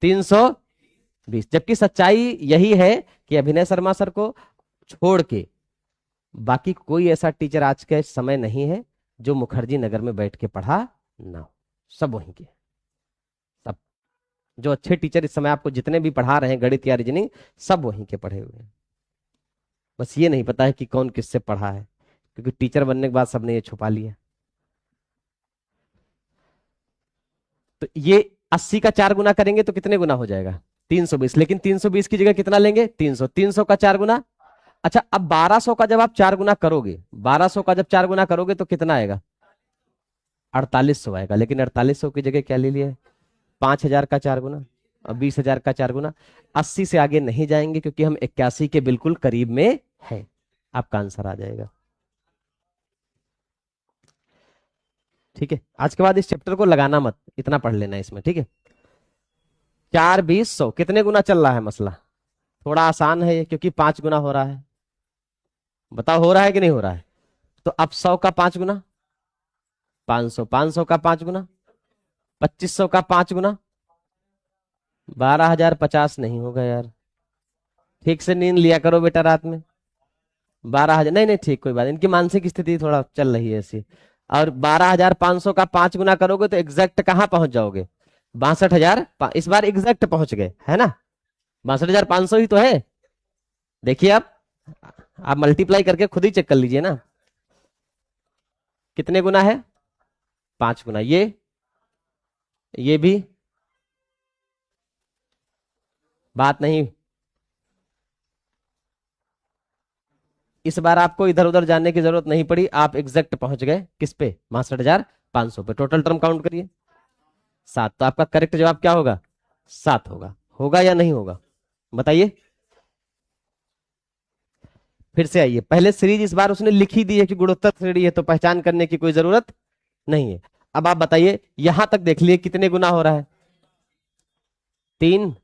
320। जबकि सच्चाई यही है कि अभिनय शर्मा सर को छोड़ के बाकी कोई ऐसा टीचर आज के समय नहीं है जो मुखर्जी नगर में बैठ के पढ़ा ना हो। सब वहीं के, सब जो अच्छे टीचर इस समय आपको जितने भी पढ़ा रहे हैं गणित या रीजनिंग, सब वहीं के पढ़े हुए हैं। बस ये नहीं पता है कि कौन किससे पढ़ा है, क्योंकि टीचर बनने के बाद सबने ये छुपा लिया। तो ये 80 का 4 गुना करेंगे तो कितने गुना हो जाएगा? 320। लेकिन 320 की जगह कितना लेंगे? 300। 300 का 4 गुना। अच्छा अब 1200 का जब आप 4 गुना करोगे, 1200 का जब 4 गुना करोगे तो कितना आएगा? 4800 आएगा। लेकिन 4800 की जगह क्या ले लिया? 5000 का 4 गुना और 20,000 का 4 गुना। 80 से आगे नहीं जाएंगे क्योंकि हम 81 के बिल्कुल करीब में है। आपका आंसर आ जाएगा। ठीक है, आज के बाद इस चैप्टर को लगाना मत, इतना पढ़ लेना इसमें, ठीक है। 4, 20, 100 कितने गुना चल रहा है मसला? थोड़ा आसान है ये क्योंकि 5 गुना हो रहा है। बताओ हो रहा है कि नहीं हो रहा है? तो अब 100 का 5 गुना 500, 500 का 5 गुना 2500 का 5 गुना 12,050 नहीं होगा यार। ठीक से नींद लिया करो बेटा रात में। 12,000 नहीं नहीं ठीक, कोई बात, इनकी मानसिक स्थिति थोड़ा चल रही है ऐसी। और 12,500 का 5 गुना करोगे तो एग्जैक्ट कहां पहुंच जाओगे? 62,000। इस बार एग्जैक्ट पहुंच गए, है ना। 62,500 ही तो है। देखिए आप मल्टीप्लाई करके खुद ही चेक कर लीजिए ना, कितने गुना है? 5 गुना। ये भी बात नहीं। इस बार आपको इधर उधर जाने की जरूरत नहीं पड़ी, आप एग्जैक्ट पहुंच गए किस पे? 62,500 पे। टोटल टर्म काउंट करिए 7। तो आपका करेक्ट जवाब क्या होगा? 7 होगा। होगा या नहीं होगा बताइए। फिर से आइए, पहले सीरीज इस बार उसने लिखी दी है कि गुणोत्तर श्रेणी है तो पहचान करने की कोई जरूरत नहीं है। अब आप बताइए यहां तक देख लिए कितने गुना हो रहा है? 3,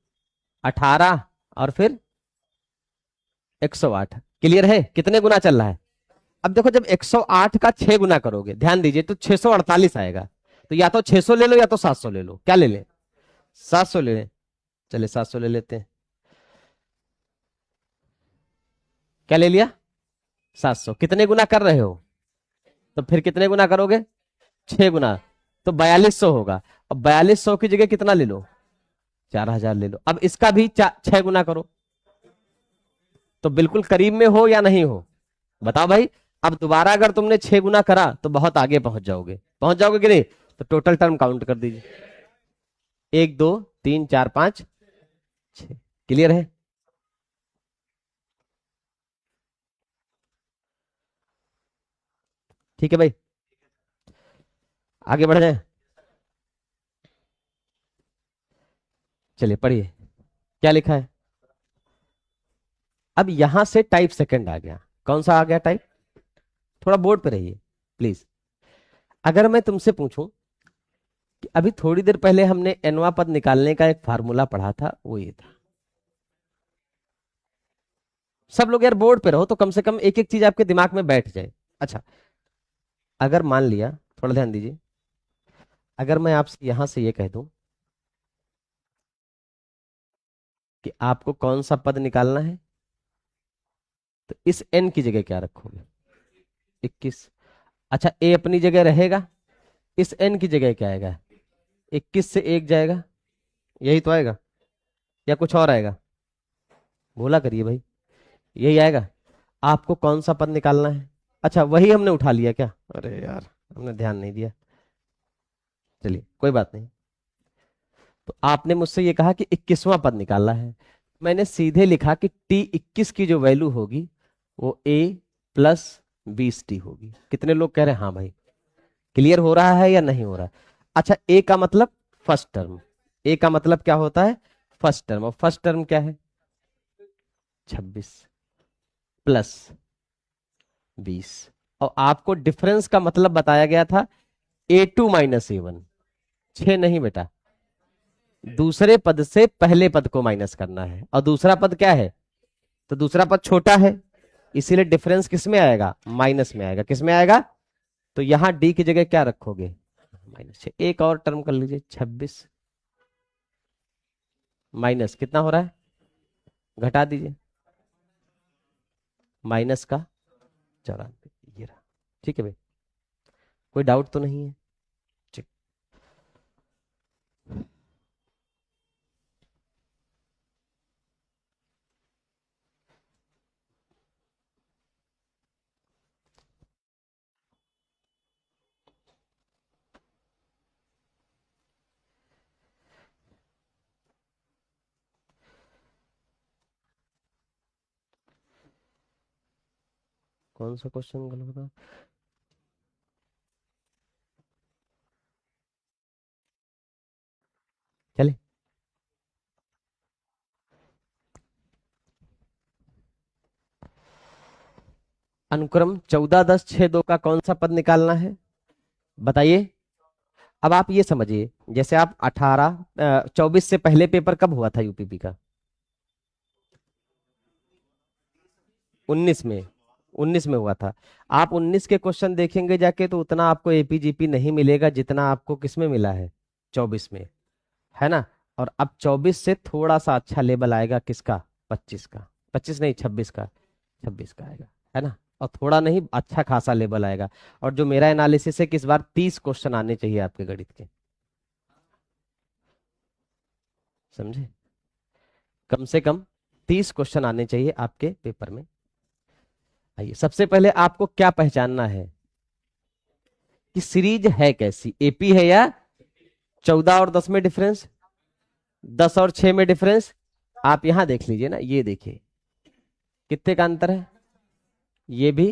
18 और फिर 108। क्लियर है कितने गुना चल रहा है? अब देखो जब 108 का 6 गुना करोगे, ध्यान दीजिए, तो 648 आएगा। तो या तो 600 ले लो या तो 700 ले लो। क्या ले लें? 700 ले लें। चले 700 ले लेते हैं। क्या ले लिया? 700। कितने गुना कर रहे हो? तो फिर कितने गुना करोगे? 6 गुना। तो 4200 होगा। अब 4200 की जगह कितना ले लो? 4000 ले लो। अब इसका भी 6 गुना करो, तो बिल्कुल करीब में हो या नहीं हो, बताओ भाई। अब दोबारा अगर तुमने 6 गुना करा तो बहुत आगे पहुंच जाओगे कि नहीं। तो टोटल टर्म काउंट कर दीजिए, 1 2 3 4 5 6। क्लियर है? ठीक है भाई, आगे बढ़ जाए। चलिए पढ़िए, क्या लिखा है। अब यहां से टाइप सेकंड आ गया। कौन सा आ गया टाइप? थोड़ा बोर्ड पे रहिए प्लीज। अगर मैं तुमसे पूछूं कि अभी थोड़ी देर पहले हमने एनवा पद निकालने का एक फार्मूला पढ़ा था, वो ये था। सब लोग यार बोर्ड पे रहो तो कम से कम एक एक चीज आपके दिमाग में बैठ जाए। अच्छा, अगर मान लिया, थोड़ा ध्यान दीजिए, अगर मैं आपसे यहां से ये कह दूं कि आपको कौन सा पद निकालना है, तो इस एन की जगह क्या रखोगे? 21। अच्छा, ए अपनी जगह रहेगा, इस एन की जगह क्या आएगा? 21 से 1 जाएगा, यही तो आएगा या कुछ और आएगा? बोला करिए भाई, यही आएगा। आपको कौन सा पद निकालना है? अच्छा, वही हमने उठा लिया क्या? अरे यार, हमने ध्यान नहीं दिया। चलिए कोई बात नहीं। तो आपने मुझसे ये कहा कि 21वां पद निकालना है, मैंने सीधे लिखा कि T21 की जो वैल्यू होगी वो A प्लस 20T होगी। कितने लोग कह रहे हैं हाँ भाई? क्लियर हो रहा है या नहीं हो रहा है? अच्छा, ए का मतलब फर्स्ट टर्म, ए का मतलब क्या होता है? First term. और फर्स्ट टर्म क्या है? 26 प्लस 20। और आपको डिफरेंस का मतलब बताया गया था A2 माइनस A1। 6 नहीं बेटा, दूसरे पद से पहले पद को माइनस करना है, और दूसरा पद क्या है? तो दूसरा पद छोटा है, इसीलिए डिफरेंस किस में आएगा? माइनस में आएगा। किस में आएगा? तो यहां डी की जगह क्या रखोगे? -6। एक और टर्म कर लीजिए, 26 माइनस कितना हो रहा है, घटा दीजिए, माइनस का 94। ये रहा। ठीक है भाई, कोई डाउट तो नहीं है? ठीक। कौन सा क्वेश्चन गलत था? चले, अनुक्रम 14 10 6 2 का कौन सा पद निकालना है, बताइए। अब आप ये समझिए, जैसे आप 24 से पहले पेपर कब हुआ था यूपीपी का? 19 में, 19 में हुआ था। आप 19 के क्वेश्चन देखेंगे जाके तो उतना आपको एपीजीपी नहीं मिलेगा जितना आपको किसमें मिला है, 24 में, है ना। और अब 24 से थोड़ा सा अच्छा लेवल आएगा किसका? 25 का। 25 नहीं, 26 का। 26 का आएगा, है ना। और थोड़ा नहीं, अच्छा खासा लेवल आएगा। और जो मेरा एनालिसिस है कि इस बार 30 क्वेश्चन आने चाहिए आपके गणित के, समझे। कम से कम 30 क्वेश्चन आने चाहिए आपके पेपर में। आइए, सबसे पहले आपको क्या पहचानना है कि सीरीज है कैसी, एपी है या 14 और 10 में डिफरेंस, 10 और 6 में डिफरेंस। आप यहां देख लीजिए ना, ये देखिए कितने का अंतर है, ये भी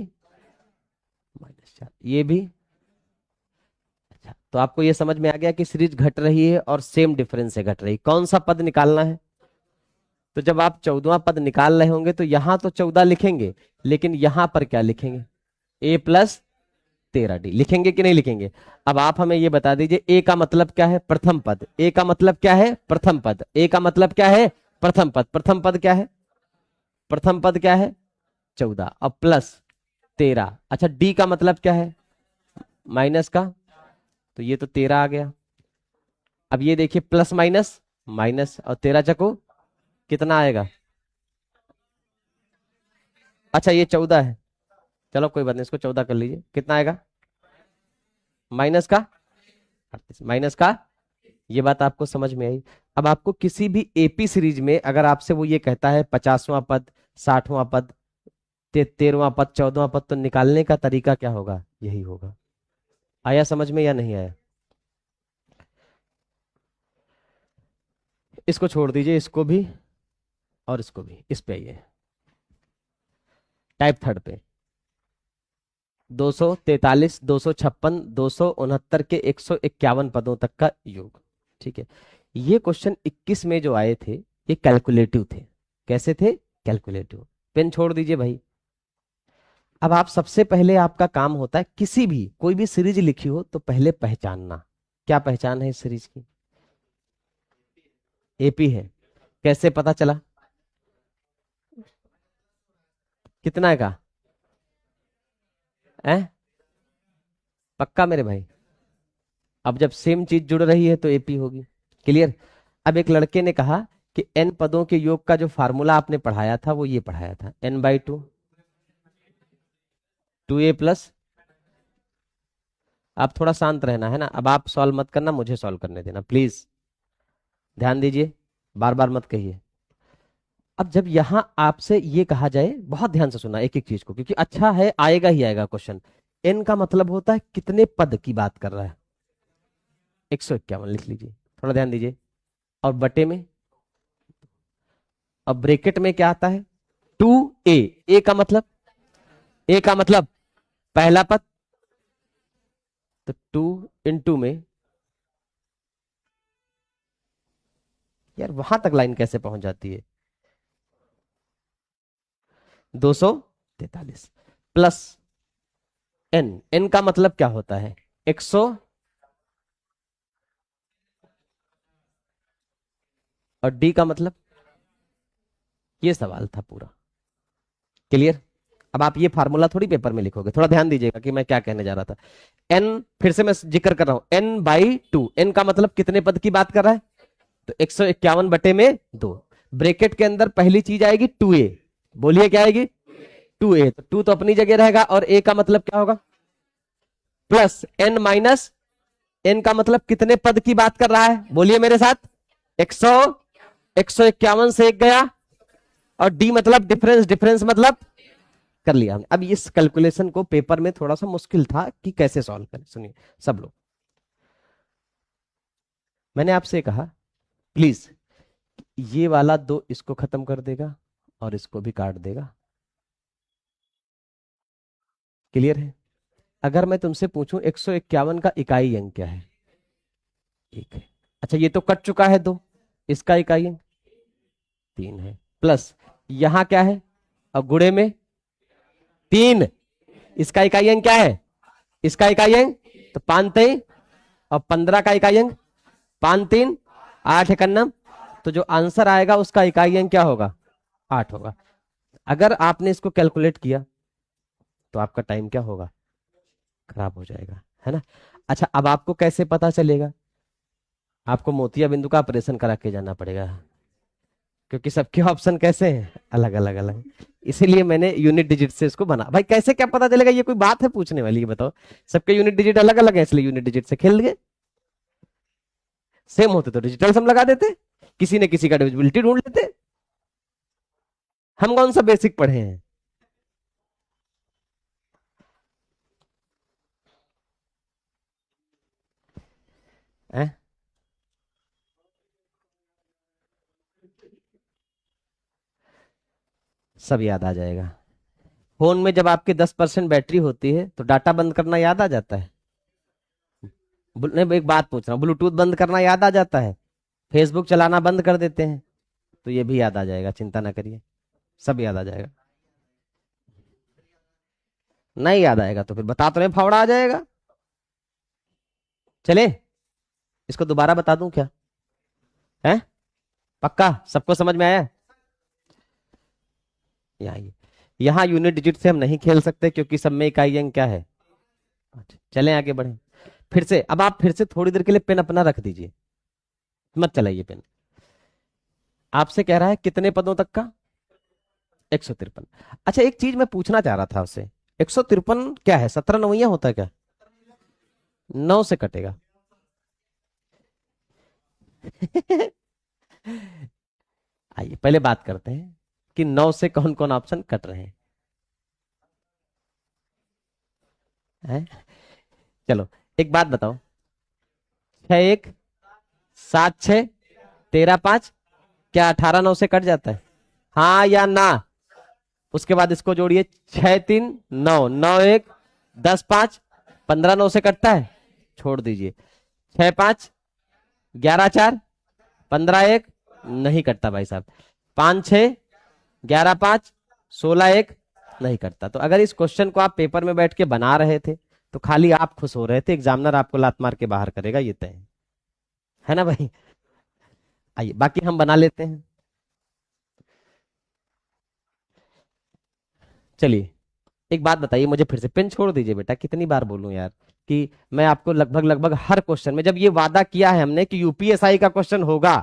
-4, ये भी। अच्छा, तो आपको ये समझ में आ गया कि सीरीज घट रही है और सेम डिफरेंस से घट रही है। कौन सा पद निकालना है? तो जब आप 14वां पद निकाल रहे होंगे तो यहां तो 14 लिखेंगे, लेकिन यहां पर क्या लिखेंगे? A प्लस 13D लिखेंगे कि नहीं लिखेंगे? अब आप हमें ये बता दीजिए, ए का मतलब क्या है? प्रथम पद। ए का मतलब क्या है? प्रथम पद। ए का मतलब क्या है? प्रथम पद। प्रथम पद क्या है? प्रथम पद क्या है? 14 और प्लस 13। अच्छा, डी का मतलब क्या है? माइनस का, तो ये तो 13 आ गया। अब ये देखिए, प्लस माइनस माइनस, और 13 चको कितना आएगा? अच्छा, ये 14 है, चलो कोई बात नहीं, इसको 14 कर लीजिए, कितना आएगा? माइनस का 38, माइनस का। ये बात आपको समझ में आई? अब आपको किसी भी एपी सीरीज में अगर आपसे वो ये कहता है 50वां पद, 60वां पद, 13वां पद, 14वां पद, तो निकालने का तरीका क्या होगा? यही होगा। आया समझ में या नहीं आया? इसको छोड़ दीजिए, इसको भी और इसको भी, इस पे आइए टाइप थर्ड पे। 243, 256, 269 के 151 पदों तक का योग। ठीक है, ये क्वेश्चन 21 में जो आए थे ये कैलकुलेटिव थे। कैसे थे? कैलकुलेटिव। पेन छोड़ दीजिए भाई। अब आप सबसे पहले आपका काम होता है, किसी भी कोई भी सीरीज लिखी हो तो पहले पहचानना। क्या पहचान है इस सीरीज की? एपी है। कैसे पता चला? कितना का है? पक्का मेरे भाई? अब जब सेम चीज जुड़ रही है तो एपी होगी। क्लियर? अब एक लड़के ने कहा कि एन पदों के योग का जो फार्मूला आपने पढ़ाया था वो ये पढ़ाया था, n/2, 2a प्लस। आप थोड़ा शांत रहना है ना, अब आप सॉल्व मत करना, मुझे सॉल्व करने देना प्लीज। ध्यान दीजिए, बार बार मत कहिए। अब जब यहां आपसे ये कहा जाए, बहुत ध्यान से सुना एक एक चीज को, क्योंकि अच्छा है, आएगा ही आएगा क्वेश्चन। एन का मतलब होता है कितने पद की बात कर रहा है। 151 लिख लीजिए, थोड़ा ध्यान दीजिए। और बटे में, अब ब्रैकेट में क्या आता है? 2a। ए का मतलब, ए का मतलब पहला पद, तो 2 × में, यार वहां तक लाइन कैसे पहुंच जाती है? 243 प्लस एन। एन का मतलब क्या होता है? 100। और डी का मतलब, ये सवाल था पूरा। क्लियर? अब आप ये फार्मूला थोड़ी पेपर में लिखोगे, थोड़ा ध्यान दीजिएगा कि मैं क्या कहने जा रहा था। एन, फिर से मैं जिक्र कर रहा हूं, n/2। एन का मतलब कितने पद की बात कर रहा है? तो 151 बटे में 2। ब्रैकेट के अंदर पहली चीज आएगी 2a। बोलिए क्या आएगी? 2a। तो 2 तो अपनी जगह रहेगा, और a का मतलब क्या होगा? प्लस n माइनस, n का मतलब कितने पद की बात कर रहा है? बोलिए मेरे साथ। 100, 151 से एक गया, और डी मतलब डिफरेंस, डिफरेंस मतलब कर लिया हमने। अब इस कैलकुलेशन को पेपर में थोड़ा सा मुश्किल था कि कैसे सॉल्व करें। सुनिए सब लोग, मैंने आपसे कहा प्लीज ये वाला 2 इसको खत्म कर देगा और इसको भी काट देगा। क्लियर है? अगर मैं तुमसे पूछूं 151 का इकाई अंक क्या है? एक है। अच्छा ये तो कट चुका है 2, इसका इकाई अंक 3 है। प्लस यहां क्या है? अब गुणे में 3, इसका इकाई अंक क्या है? इसका इकाई अंक तो 5×3, और 15 का इकाई अंक 5×3 8 51। तो जो आंसर आएगा उसका इकाई अंक क्या होगा? 8 होगा। अगर आपने इसको कैलकुलेट किया तो आपका टाइम क्या होगा? खराब हो जाएगा, है ना? अच्छा अब आपको कैसे पता चलेगा? आपको मोतिया बिंदु का ऑपरेशन करा के जाना पड़ेगा, क्योंकि सबके ऑप्शन कैसे हैं? अलग अलग अलग। इसीलिए मैंने यूनिट डिजिट से इसको बना। भाई कैसे क्या पता चलेगा? ये कोई बात है पूछने वाली? ये बताओ। सबके यूनिट डिजिट अलग अलग है, इसलिए यूनिट डिजिट से खेल गए। सेम होते तो डिजिटल सम लगा देते, किसी ने किसी का डिविजिबिलिटी ढूंढ लेते। हम कौन सा बेसिक पढ़े हैं? है? सब याद आ जाएगा। फोन में जब आपके 10% बैटरी होती है तो डाटा बंद करना याद आ जाता है। नहीं, एक बात पूछ रहा हूँ, ब्लूटूथ बंद करना याद आ जाता है, फेसबुक चलाना बंद कर देते हैं, तो ये भी याद आ जाएगा, चिंता ना करिए, सब याद आ जाएगा। नहीं याद आएगा तो फिर बता तो रहे, फावड़ा आ जाएगा। चले, इसको दोबारा बता दूं क्या? है? पक्का सबको समझ में आया? यहाँ यूनिट डिजिट से हम नहीं खेल सकते, क्योंकि सब में इकाई अंक क्या है? अच्छा, चलें आगे बढ़े। फिर से, अब आप फिर से थोड़ी देर के लिए पेन अपना रख दीजिए, मत चलाइए पेन। आपसे कह रहा है कितने पदों तक का? 153। अच्छा एक चीज मैं पूछना चाह रहा था आपसे, 153 क्या है? 17 नवैया होता है क्या? 9 से कटेगा। पहले बात करते हैं कि 9 से कौन कौन ऑप्शन कट रहे हैं? चलो एक बात बताओ, 6 1 7 6 13 5, क्या 18 9 से कट जाता है? हाँ या ना? उसके बाद इसको जोड़िए, 6 3 9, 9 1 10 5, 15 9 से कटता है? छोड़ दीजिए। 6 5 11 4, 15 1, नहीं कटता भाई साहब। 5 6 11 5, 16 1, नहीं कटता। तो अगर इस क्वेश्चन को आप पेपर में बैठ के बना रहे थे तो खाली आप खुश हो रहे थे, एग्जामिनर आपको लात मार के बाहर करेगा, ये तय है ना भाई? आइए बाकी हम बना लेते हैं। चलिए एक बात बताइए मुझे, फिर से पेन छोड़ दीजिए बेटा, कितनी बार बोलूं यार कि मैं आपको लगभग लगभग हर क्वेश्चन में, जब ये वादा किया है हमने कि यूपीएसआई का क्वेश्चन होगा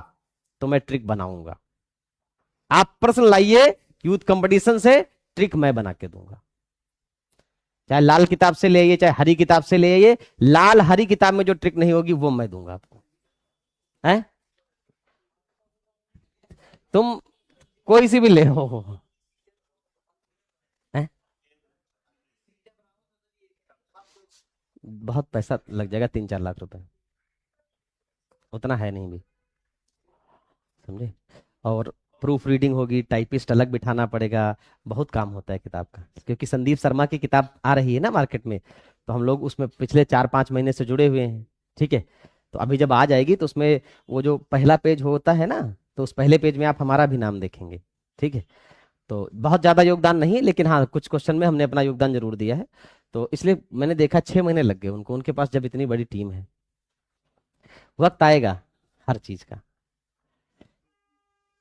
तो मैं ट्रिक बनाऊंगा। आप प्रश्न लाइए यूथ कंपटीशन से, ट्रिक मैं बना के दूंगा। चाहे लाल किताब से ले आइए, चाहे हरी किताब से ले आइए, लाल हरी किताब में जो ट्रिक नहीं होगी वो मैं दूंगा आपको। है? तुम कोई सी भी ले हो। है? बहुत पैसा लग जाएगा, 3 4 लाख रुपए, उतना है नहीं भी, समझे? और प्रूफ रीडिंग होगी, टाइपिस्ट अलग बिठाना पड़ेगा, बहुत काम होता है किताब का। क्योंकि संदीप शर्मा की किताब आ रही है ना मार्केट में, तो हम लोग उसमें पिछले 4 5 महीने से जुड़े हुए हैं। ठीक है, तो अभी जब आ जाएगी तो उसमें वो जो पहला पेज होता है ना, तो उस पहले पेज में आप हमारा भी नाम देखेंगे। ठीक है, तो बहुत ज्यादा योगदान नहीं, लेकिन हाँ कुछ क्वेश्चन में हमने अपना योगदान जरूर दिया है। तो इसलिए मैंने देखा 6 महीने लग गए उनको, उनके पास जब इतनी बड़ी टीम है। वक्त आएगा हर चीज का।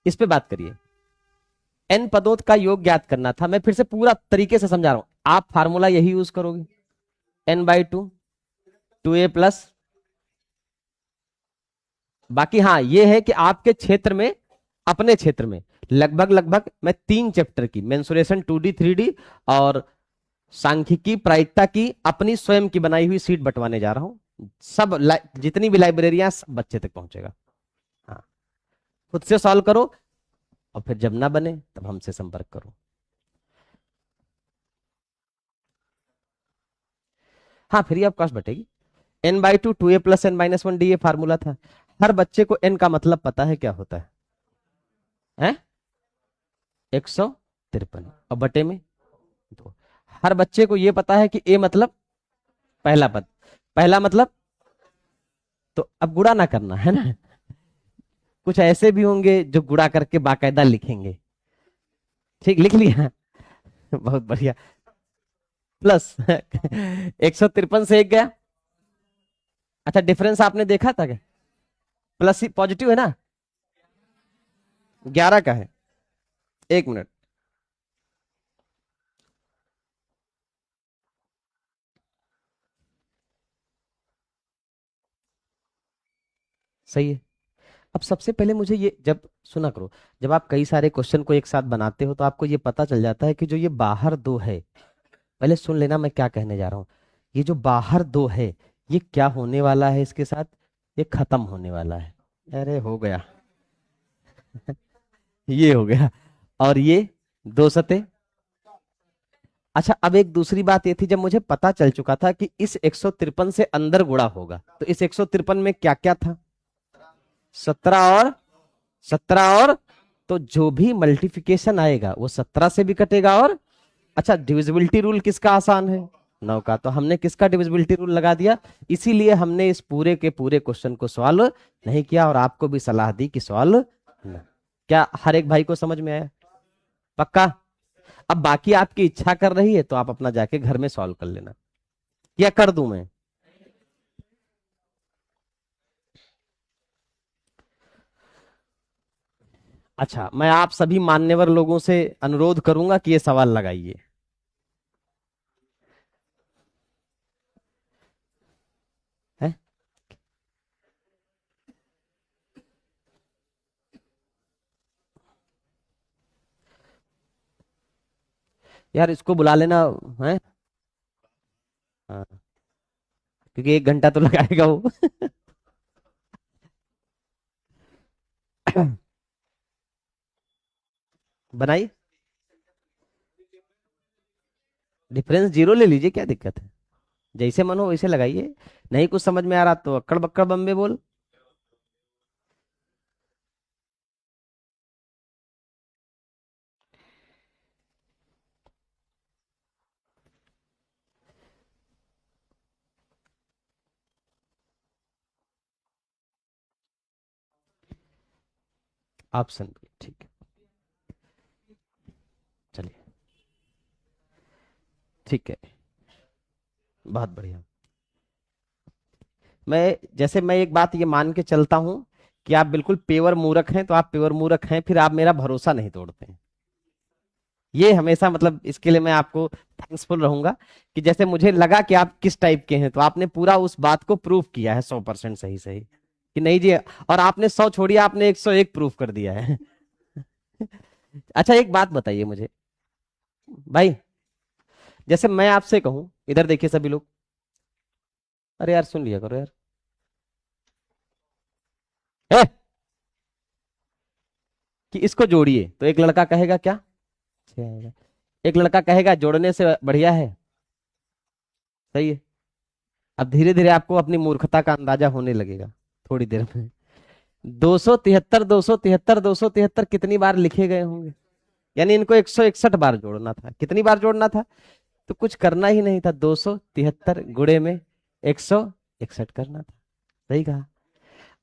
इस पे बात करिए। एन पदों का योग ज्ञात करना था, मैं फिर से पूरा तरीके से समझा रहा हूं, आप फार्मूला यही यूज करोगे, n/2 2a+। बाकी हाँ ये है कि आपके क्षेत्र में, अपने क्षेत्र में लगभग लगभग मैं 3 चैप्टर की मेंसुरेशन 2D 3D और सांख्यिकी प्रायिकता की अपनी स्वयं की बनाई हुई सीट बंटवाने जा रहा हूं। सब जितनी भी लाइब्रेरियां, सब बच्चे तक पहुंचेगा। हाँ, खुद से सॉल्व करो, और फिर जब ना बने तब हमसे संपर्क करो। हाँ, फ्री ऑफ कॉस्ट बटेगी। n/2 2a+n-1 d, फार्मूला था। हर बच्चे को n का मतलब पता है क्या होता है? 153, और बटे में 2। हर बच्चे को यह पता है कि a मतलब पहला पद, पहला मतलब, तो अब गुणा ना करना है ना। कुछ ऐसे भी होंगे जो गुणा करके बाकायदा लिखेंगे। ठीक, लिख लिया? बहुत बढ़िया। प्लस 153 से एक गया। अच्छा, डिफरेंस आपने देखा था क्या? प्लस ही पॉजिटिव है ना? 11 का है। 1 मिनट, सही है। अब सबसे पहले मुझे ये, जब सुना करो, जब आप कई सारे क्वेश्चन को एक साथ बनाते हो तो आपको ये पता चल जाता है कि जो ये बाहर दो है, पहले सुन लेना मैं क्या कहने जा रहा हूं। ये जो बाहर दो है, ये क्या होने वाला है इसके साथ? ये खत्म होने वाला है। अरे हो गया। ये हो गया। और ये 2 सते। अच्छा, अब एक दूसरी बात ये थी, जब मुझे पता चल चुका था कि इस 153 से अंदर गुणा होगा, तो इस 153 में क्या क्या था? 17 और तो जो भी मल्टीप्लिकेशन आएगा वो 17 से भी कटेगा। और अच्छा, डिविजिबिलिटी रूल किसका आसान है? 9 का। तो हमने किसका डिविजिबिलिटी रूल लगा दिया, इसीलिए हमने इस पूरे के पूरे क्वेश्चन को सॉल्व नहीं किया, और आपको भी सलाह दी कि सॉल्व न। क्या हर एक भाई को समझ में आया? पक्का? अब बाकी आपकी इच्छा कर रही है तो आप अपना जाके घर में सॉल्व कर लेना, या कर दूं मैं? अच्छा, मैं आप सभी मान्यवर लोगों से अनुरोध करूंगा कि ये सवाल लगाइए। है? यार इसको बुला लेना। है? हाँ, क्योंकि 1 घंटा तो लगाएगा वो। बनाइए, डिफरेंस जीरो ले लीजिए, क्या दिक्कत है, जैसे मन हो वैसे लगाइए। नहीं कुछ समझ में आ रहा तो अक्कड़ बक्कड़ बम्बे बोल। ऑप्शन बी ठीक है, चलिए ठीक है, बहुत बढ़िया। मैं एक बात ये मान के चलता हूं कि आप बिल्कुल पेवर मूर्ख हैं, तो आप पेवर मूर्ख हैं, फिर आप मेरा भरोसा नहीं तोड़ते हैं। ये हमेशा मतलब इसके लिए मैं आपको थैंक्सफुल रहूंगा कि जैसे मुझे लगा कि आप किस टाइप के हैं, तो आपने पूरा उस बात को प्रूव किया है 100% सही सही कि नहीं जी। और आपने 100 छोड़िए, आपने 101 प्रूव कर दिया है। अच्छा एक बात बताइए मुझे भाई, जैसे मैं आपसे कहूं, इधर देखिए सभी लोग, अरे यार सुन लिया करो यार, ए, कि इसको जोड़िए, तो एक लड़का कहेगा क्या, 6 आएगा। एक लड़का कहेगा जोड़ने से बढ़िया है, सही है। अब धीरे धीरे आपको अपनी मूर्खता का अंदाजा होने लगेगा थोड़ी देर में। 273 273 273 कितनी बार लिखे गए होंगे, यानी इनको 161 बार जोड़ना था। कितनी बार जोड़ना था, तो कुछ करना ही नहीं था, 273 गुणे में 161 करना था। सही कहा।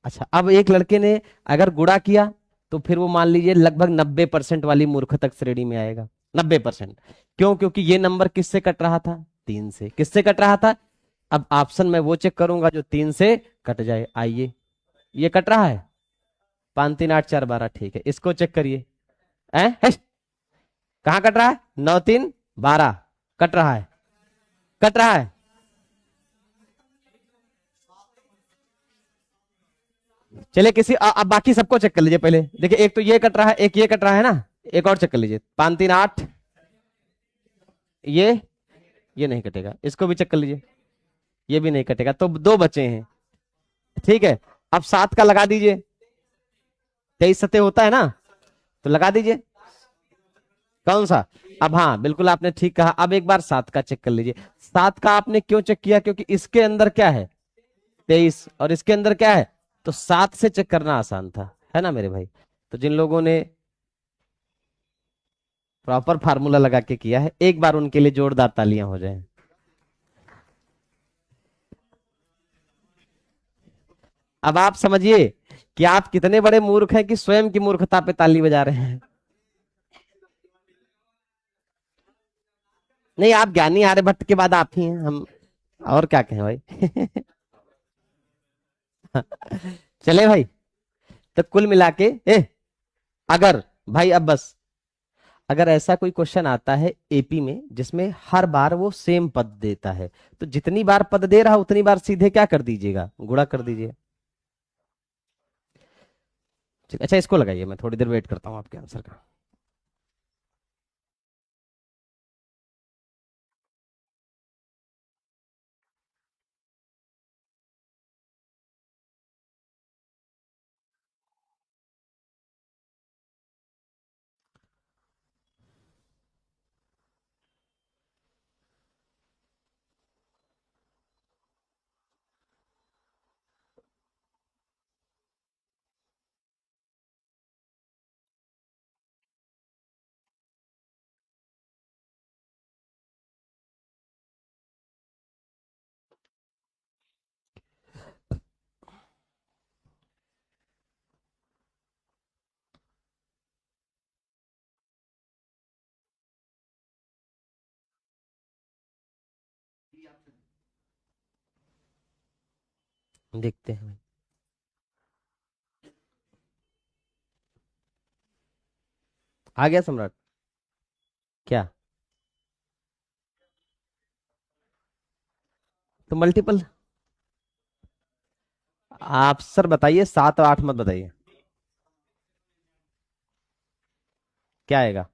अच्छा अब एक लड़के ने अगर गुणा किया, तो फिर वो मान लीजिए लगभग 90% वाली मूर्खता श्रेणी में आएगा। 90%। क्यों, क्योंकि ये नंबर किससे कट रहा था, 3 से। किससे कट रहा था, अब ऑप्शन में वो चेक करूंगा जो 3 से कट जाए। आइए, ये कट रहा है, 5 3 8 4 12, ठीक है, इसको चेक करिए। है कहाँ कट रहा है, 9 3 12 कट रहा है, कट रहा है। चलिए अब बाकी सबको चेक कर लीजिए पहले। देखिए एक तो ये कट रहा है, एक ये कट रहा है ना, एक और चेक कर लीजिए, 5 3 8, ये नहीं कटेगा, इसको भी चेक कर लीजिए, ये भी नहीं कटेगा, तो दो बचे हैं। ठीक है, अब 7 का लगा दीजिए, 23 सत्ते होता है ना, तो लगा दीजिए। कौन सा, अब हाँ बिल्कुल आपने ठीक कहा। अब एक बार 7 का चेक कर लीजिए। 7 का आपने क्यों चेक किया, क्योंकि इसके अंदर क्या है, 23, और इसके अंदर क्या है, तो 7 से चेक करना आसान था, है ना मेरे भाई। तो जिन लोगों ने प्रॉपर फार्मूला लगा के किया है, एक बार उनके लिए जोरदार तालियां हो जाएं। अब आप समझिए कि आप कितने बड़े मूर्ख हैं कि स्वयं की मूर्खता पे ताली बजा रहे हैं। नहीं, आप ज्ञानी आर्यभट्ट के बाद आप ही हैं, हम और क्या कहें भाई। चले भाई, तो कुल मिला के अगर भाई अब बस, अगर ऐसा कोई क्वेश्चन आता है एपी में जिसमें हर बार वो सेम पद देता है, तो जितनी बार पद दे रहा उतनी बार सीधे क्या कर दीजिएगा, गुणा कर दीजिए। ठीक, अच्छा इसको लगाइए, मैं थोड़ी देर वेट करता हूँ आपके आंसर का। देखते हैं। आ गया सम्राट, क्या, तो मल्टीपल। आप सर बताइए, 7 और 8 मत बताइए, क्या आएगा।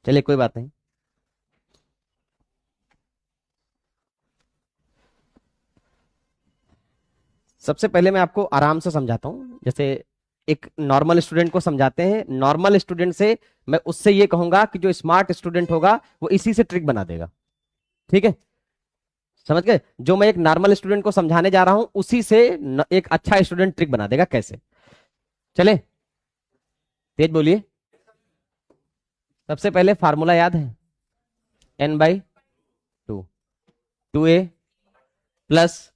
चलिए कोई बात नहीं। सबसे पहले मैं आपको आराम से समझाता हूं, जैसे एक नॉर्मल स्टूडेंट को समझाते हैं। नॉर्मल स्टूडेंट से मैं उससे ये कहूंगा कि जो स्मार्ट स्टूडेंट होगा वो इसी से ट्रिक बना देगा। ठीक है, समझ गए? जो मैं एक नॉर्मल स्टूडेंट को समझाने जा रहा हूं उसी से एक अच्छा स्टूडेंट ट्रिक बना देगा। कैसे? चले, तेज बोलिए। सबसे पहले फार्मूला याद है? n/2, 2a प्लस,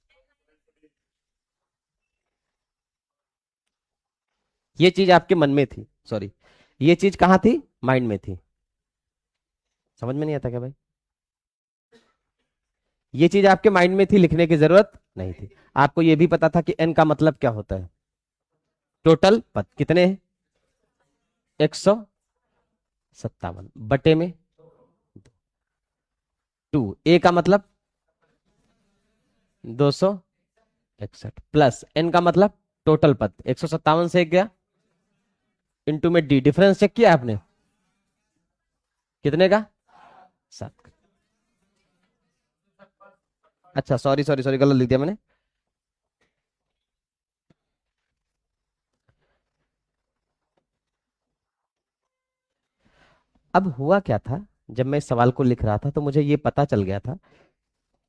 ये चीज आपके मन में थी, सॉरी, ये चीज कहां थी? माइंड में थी। समझ में नहीं आता क्या भाई? ये चीज आपके माइंड में थी, लिखने की जरूरत नहीं थी। आपको ये भी पता था कि n का मतलब क्या होता है? टोटल पद कितने हैं? 157 बटे में 2। ए का मतलब 261 प्लस n का मतलब टोटल पद 157 से एक गया, इंटू में डी, डिफरेंस चेक किया आपने कितने का? 7। अच्छा सॉरी सॉरी सॉरी, गलत लिख दिया मैंने। अब हुआ क्या था, जब मैं इस सवाल को लिख रहा था तो मुझे ये पता चल गया था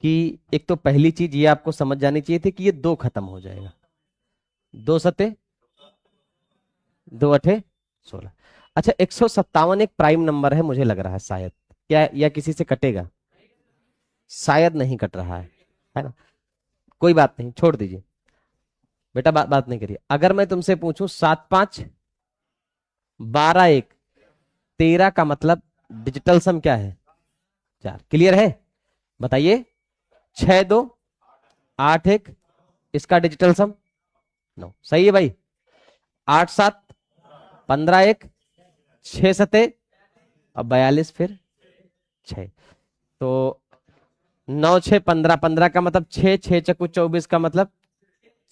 कि एक तो पहली चीज ये आपको समझ जानी चाहिए थी कि ये 2 खत्म हो जाएगा। 2 सते 2 अठे 16। अच्छा, 157 एक प्राइम नंबर है मुझे लग रहा है शायद, क्या या किसी से कटेगा? शायद नहीं कट रहा है ना? कोई बात नहीं, छोड़ दीजिए बेटा, बात बात नहीं करिए। अगर मैं तुमसे पूछूं 7 5 12 1 13 का मतलब डिजिटल सम क्या है? 4। क्लियर है? बताइए। 6 2 8 1, इसका डिजिटल सम 9। सही है भाई? 8 7 15 1, 6 सते और 42 फिर 6। तो 9 6 15, 15 का मतलब 6, 6 चक्कू 24 का मतलब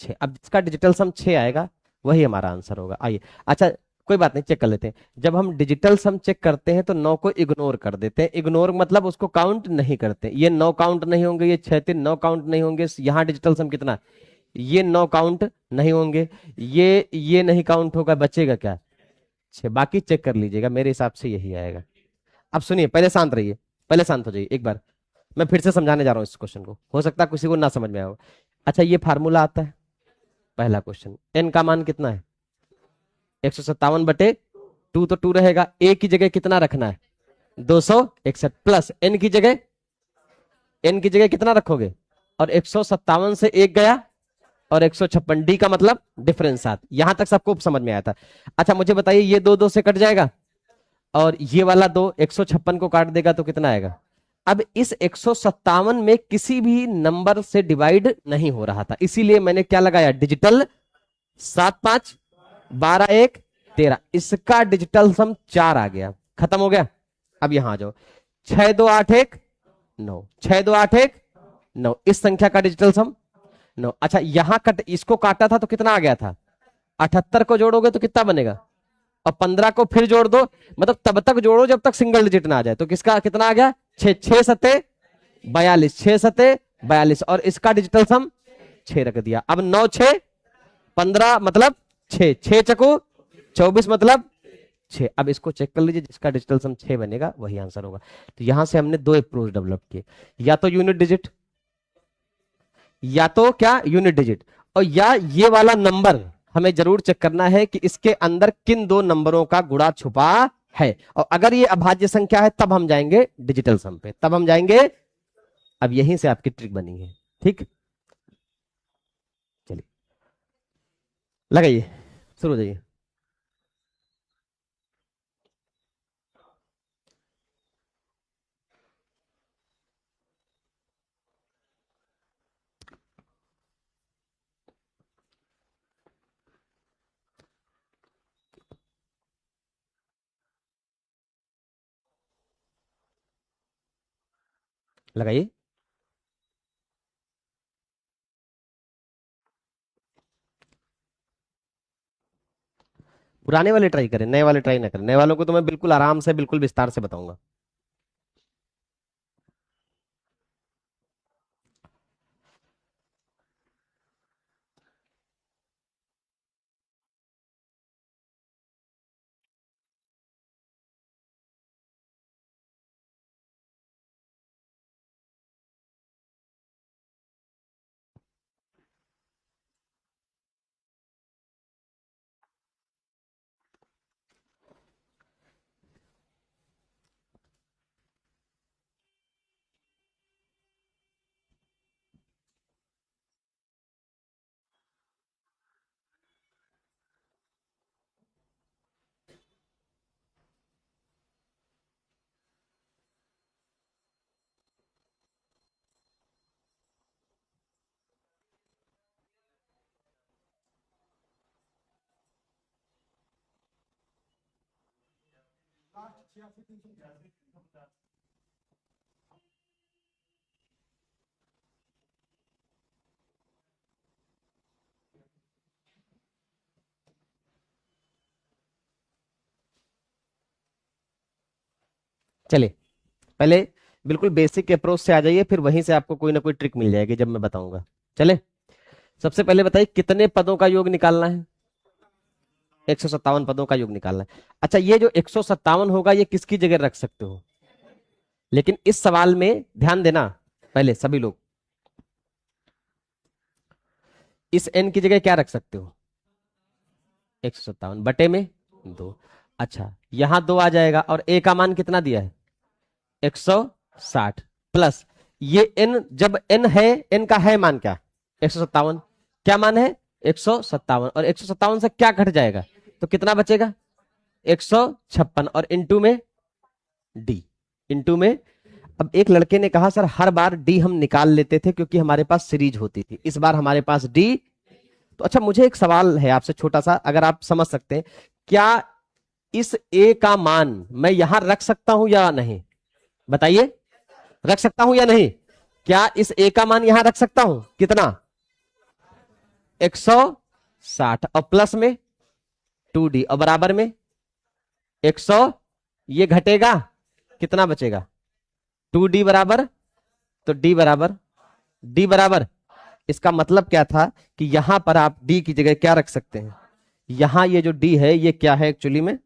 6। अब जिसका डिजिटल सम 6 आएगा वही हमारा आंसर होगा। आइए। अच्छा, कोई बात नहीं, चेक कर लेते हैं। जब हम डिजिटल सम चेक करते हैं तो 9 को इग्नोर कर देते हैं। इग्नोर मतलब उसको काउंट नहीं करते। ये 9 काउंट नहीं होंगे, ये 6 3 9 काउंट नहीं होंगे। यहाँ डिजिटल सम कितना? ये 9 काउंट नहीं होंगे, ये नहीं काउंट होगा, बचेगा क्या? 6। बाकी चेक कर लीजिएगा, मेरे हिसाब से यही आएगा। अब सुनिए, पहले शांत रहिए, पहले शांत हो जाइए एक बार। मैं फिर से समझाने जा रहा हूँ इस क्वेश्चन को, हो सकता है किसी को ना समझ में आया हो। अच्छा, ये फार्मूला आता है। पहला क्वेश्चन, एन का मान कितना है? 157/2, तो 2 रहेगा। ए की जगह कितना रखना है? 261 प्लस एन की जगह कितना रखोगे? और 157 से एक गया और 156, डी का मतलब डिफरेंस 7। यहां तक सबको समझ में आया था? अच्छा मुझे बताइए, ये दो दो से कट जाएगा और ये वाला 2 156 को काट देगा तो कितना आएगा? अब इस 157 में किसी भी नंबर से डिवाइड नहीं हो रहा था, इसीलिए मैंने क्या लगाया? डिजिटल। 7 5 12 1 13, इसका डिजिटल सम 4 आ गया, खत्म हो गया। अब यहां आ जाओ। 6 2 8 1 9, 6 2 8 1 9, इस संख्या का डिजिटल सम 9। अच्छा, यहां कट, इसको काटा था तो कितना आ गया था? 78 को जोड़ोगे तो कितना बनेगा? और 15 को फिर जोड़ दो, मतलब तब तक जोड़ो जब तक सिंगल डिजिट ना आ जाए। तो किसका कितना आ गया? 6 6 सते 42, 6 सते 42, और इसका डिजिटल सम 6 रख दिया। अब 9 6 15 मतलब 6, 6 चको 24 मतलब 6। अब इसको चेक कर लीजिए, जिसका डिजिटल सम 6 बनेगा वही आंसर होगा। तो यहां से हमने दो अप्रोच डेवलप किए, या तो यूनिट डिजिट, या तो क्या यूनिट डिजिट, और या ये वाला नंबर हमें जरूर चेक करना है कि इसके अंदर किन दो नंबरों का गुणा छुपा है। और अगर ये अभाज्य संख्या है तब हम जाएंगे डिजिटल सम पे, तब हम जाएंगे। अब यहीं से आपकी ट्रिक बनी है। ठीक, चलिए लगाइए, शुरू हो जाइए। लगाइए। पुराने वाले ट्राई करें, नए वाले ट्राई ना करें। नए वालों को तो मैं बिल्कुल आराम से, बिल्कुल विस्तार से बताऊंगा। चलिए, पहले बिल्कुल बेसिक अप्रोच से आ जाइए, फिर वहीं से आपको कोई ना कोई ट्रिक मिल जाएगी जब मैं बताऊंगा। चले, सबसे पहले बताइए कितने पदों का योग निकालना है? 157 पदों का योग निकालना है। अच्छा, ये जो 157 होगा ये किसकी जगह रख सकते हो? लेकिन इस सवाल में ध्यान देना, पहले सभी लोग इस n की जगह क्या रख सकते हो? 157 बटे में 2। अच्छा, यहां 2 आ जाएगा और a का मान कितना दिया है? 160 प्लस ये n, जब n है, n का है मान क्या? 157। क्या मान है? 157, और 157 से क्या घट जाएगा तो कितना बचेगा? 156, और इंटू में d, इंटू में। अब एक लड़के ने कहा सर हर बार डी हम निकाल लेते थे क्योंकि हमारे पास सीरीज होती थी, इस बार हमारे पास डी। तो अच्छा, मुझे एक सवाल है आपसे छोटा सा, अगर आप समझ सकते हैं, क्या इस ए का मान मैं यहां रख सकता हूं या नहीं? बताइए, रख सकता हूं या नहीं? क्या इस ए का मान यहां रख सकता हूं? कितना? 160, और प्लस में 2d, और बराबर में 100। ये घटेगा, कितना बचेगा? 2d बराबर, तो d बराबर, d बराबर। इसका मतलब क्या था कि यहां पर आप d की जगह क्या रख सकते हैं? यहां ये जो d है ये क्या है एक्चुअली में?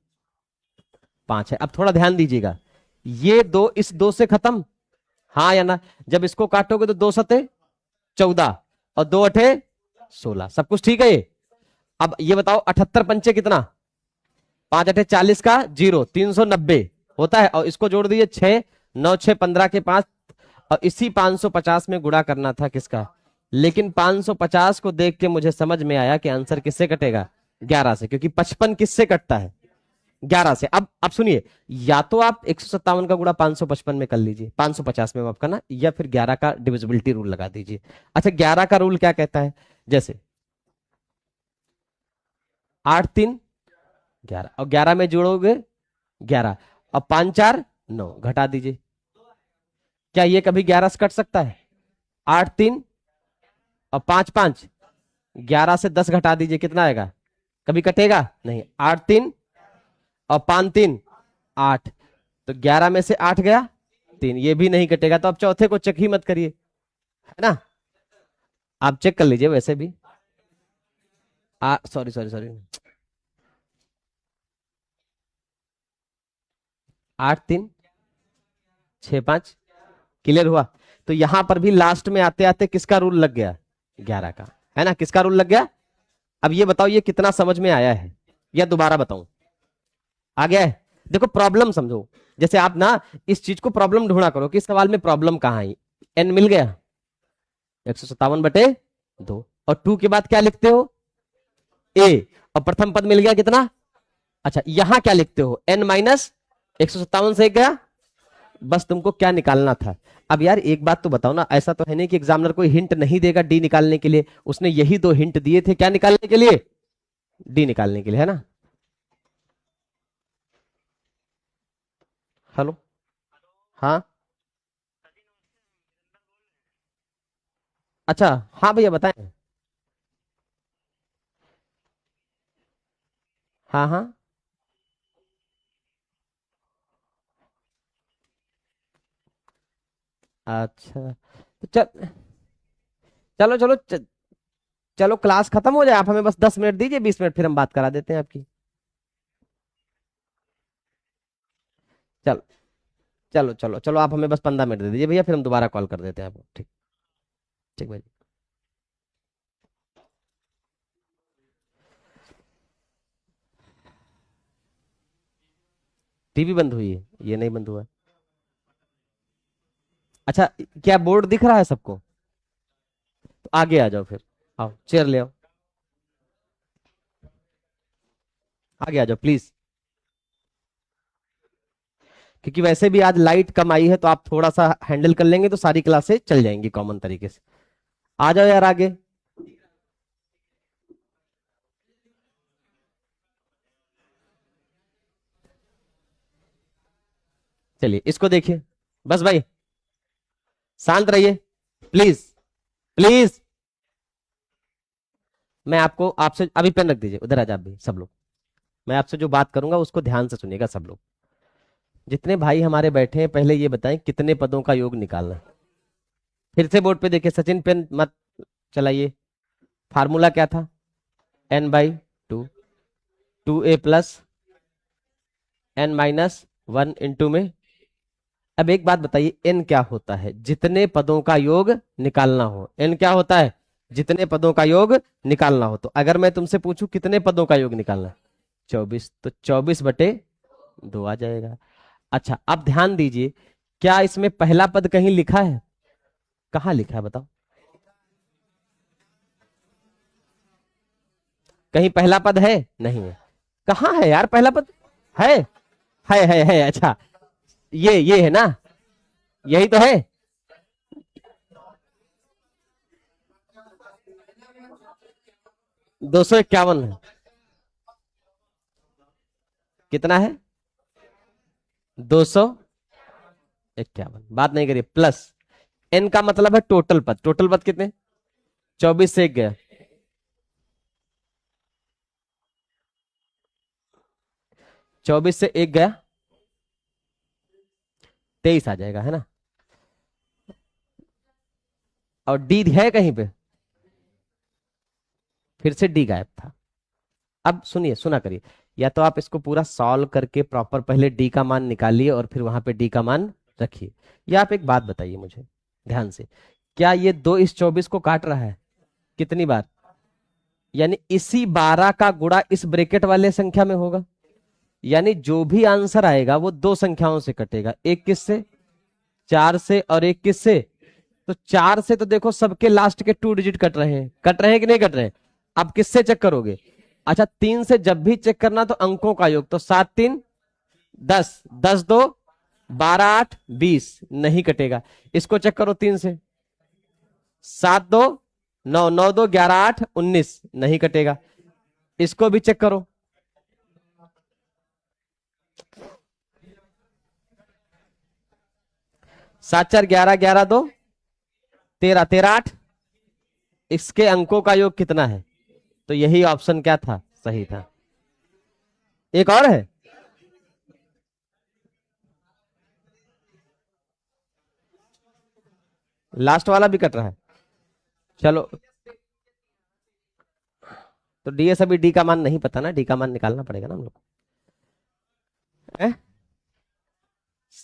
5 है। अब थोड़ा ध्यान दीजिएगा, ये दो इस दो से खत्म, हाँ या ना? जब इसको काटोगे तो 2 सते 14 और 2 अठे 16, सब कुछ ठीक है ये? अब ये बताओ 78 पंचे कितना? 5 अठे 40 का जीरो, 390 होता है, और इसको जोड़ दीजिए 6, 9 6 15 के 5, और इसी 550 में गुणा करना था किसका? लेकिन 550 को देख के मुझे समझ में आया कि आंसर किससे कटेगा? 11 से, क्योंकि 55 किससे कटता है? 11 से। अब सुनिए, या तो आप 157 का गुणा 555 में कर लीजिए, 550 में माफ करना, या फिर 11 का डिविजिबिलिटी रूल लगा दीजिए। अच्छा, 11 का रूल क्या कहता है? जैसे 8 3 11, और 11 में जोड़ोगे 11, और 5 4 9, घटा दीजिए। क्या ये कभी 11 से कट सकता है? 8 3 और 5 5, 11 से 10 घटा दीजिए, कितना आएगा? कभी कटेगा नहीं। 8 3 और 5 3 8, तो 11 में से 8 गया 3, ये भी नहीं कटेगा। तो आप चौथे को चेक ही मत करिए, है ना? आप चेक कर लीजिए वैसे भी। सॉरी सॉरी सॉरी, 8 3 6 5, क्लियर हुआ? तो यहां पर भी लास्ट में आते आते किसका रूल लग गया? 11 का, है ना? किसका रूल लग गया? अब ये बताओ ये कितना समझ में आया है, या दोबारा बताऊं? आ गया है? देखो प्रॉब्लम समझो, जैसे आप ना इस चीज को प्रॉब्लम ढूंढा करो कि इस सवाल में प्रॉब्लम कहां है। एन मिल गया, 157/2, और 2 के बाद क्या लिखते हो? ए, और प्रथम पद मिल गया कितना? अच्छा, यहां क्या लिखते हो? n माइनस 157 से 1 गया, बस तुमको क्या निकालना था? अब यार एक बात तो बताओ ना, ऐसा तो है नहीं कि एग्जामिनर कोई हिंट नहीं देगा डी निकालने के लिए, उसने यही 2 हिंट दिए थे, क्या निकालने के लिए? डी निकालने के लिए, है ना? हेलो, हाँ, अच्छा, हाँ भैया बताएं। हाँ हाँ, अच्छा तो चलो चलो चलो क्लास खत्म हो जाए, आप हमें बस 10 मिनट दीजिए, 20 मिनट फिर हम बात करा देते हैं आपकी। चलो चलो चलो चलो, आप हमें बस 15 मिनट दे दीजिए भैया, फिर हम दोबारा कॉल कर देते हैं आपको। ठीक, ठीक भाई। टीवी बंद हुई है, ये नहीं बंद हुआ है। अच्छा, क्या बोर्ड दिख रहा है सबको? तो आगे आ जाओ फिर, आओ चेयर ले आओ, आगे आ जाओ प्लीज। क्योंकि वैसे भी आज लाइट कम आई है, तो आप थोड़ा सा हैंडल कर लेंगे तो सारी क्लासें चल जाएंगी कॉमन तरीके से। आ जाओ यार आगे। चलिए इसको देखिए, बस भाई शांत रहिए, प्लीज प्लीज। मैं आपको, आपसे अभी पेन रख दीजिए, उधर आ जाए आप भी सब लोग। मैं आपसे जो बात करूंगा उसको ध्यान से सुनिएगा सब लोग। जितने भाई हमारे बैठे हैं, पहले ये बताएं कितने पदों का योग निकालना है। फिर से बोर्ड पे देखिए, सचिन पेन मत चलाइए। फार्मूला क्या था? n/2, 2a+ n-1 में। अब एक बात बताइए, n क्या होता है? जितने पदों का योग निकालना हो। n क्या होता है? जितने पदों का योग निकालना हो। तो अगर मैं तुमसे पूछूं कितने पदों का योग निकालना है, 24, तो 24/2 आ जाएगा। अच्छा अब ध्यान दीजिए, क्या इसमें पहला पद कहीं लिखा है? कहाँ लिखा है बताओ? कहीं पहला पद है? नहीं है। कहाँ है यार पहला पद? है है, अच्छा, ये है ना, यही तो है। 251 है। कितना है? 251, बात नहीं करिए, प्लस एन का मतलब है टोटल पद। टोटल पद कितने? 24 से एक गया, 24 से एक गया, 23 आ जाएगा, है ना? और डी है कहीं पे? फिर से डी गायब था। अब सुनिए, सुना करिए, या तो आप इसको पूरा सॉल्व करके प्रॉपर पहले डी का मान निकालिए और फिर वहां पे डी का मान रखिए। या आप एक बात बताइए मुझे ध्यान से, क्या ये 2 इस 24 को काट रहा है? कितनी बार? यानी इसी 12 का गुणा इस ब्रैकेट वाले संख्या में होगा। यानी जो भी आंसर आएगा वो दो संख्याओं से कटेगा, एक किससे? 4 से, और एक किससे? तो 4 से तो देखो सबके लास्ट के 2 डिजिट कट रहे हैं, कट रहे हैं कि नहीं कट रहे हैं? अब किससे चेक करोगे? अच्छा 3 से जब भी चेक करना तो अंकों का योग, तो 7×3 = 10, 10×2 = 12, 8 = 20, नहीं कटेगा। इसको चेक करो 3 से, 7×2 = 9, 9×2 = 11, 8 = 19, नहीं कटेगा। इसको भी चेक करो, 7×4 = 11, 11×2 = 13, 13, 8, इसके अंकों का योग कितना है? तो यही ऑप्शन क्या था? सही था। एक और है, लास्ट वाला भी कट रहा है। चलो, तो डीएस अभी डी का मान नहीं पता ना, डी का मान निकालना पड़ेगा ना हम लोग को।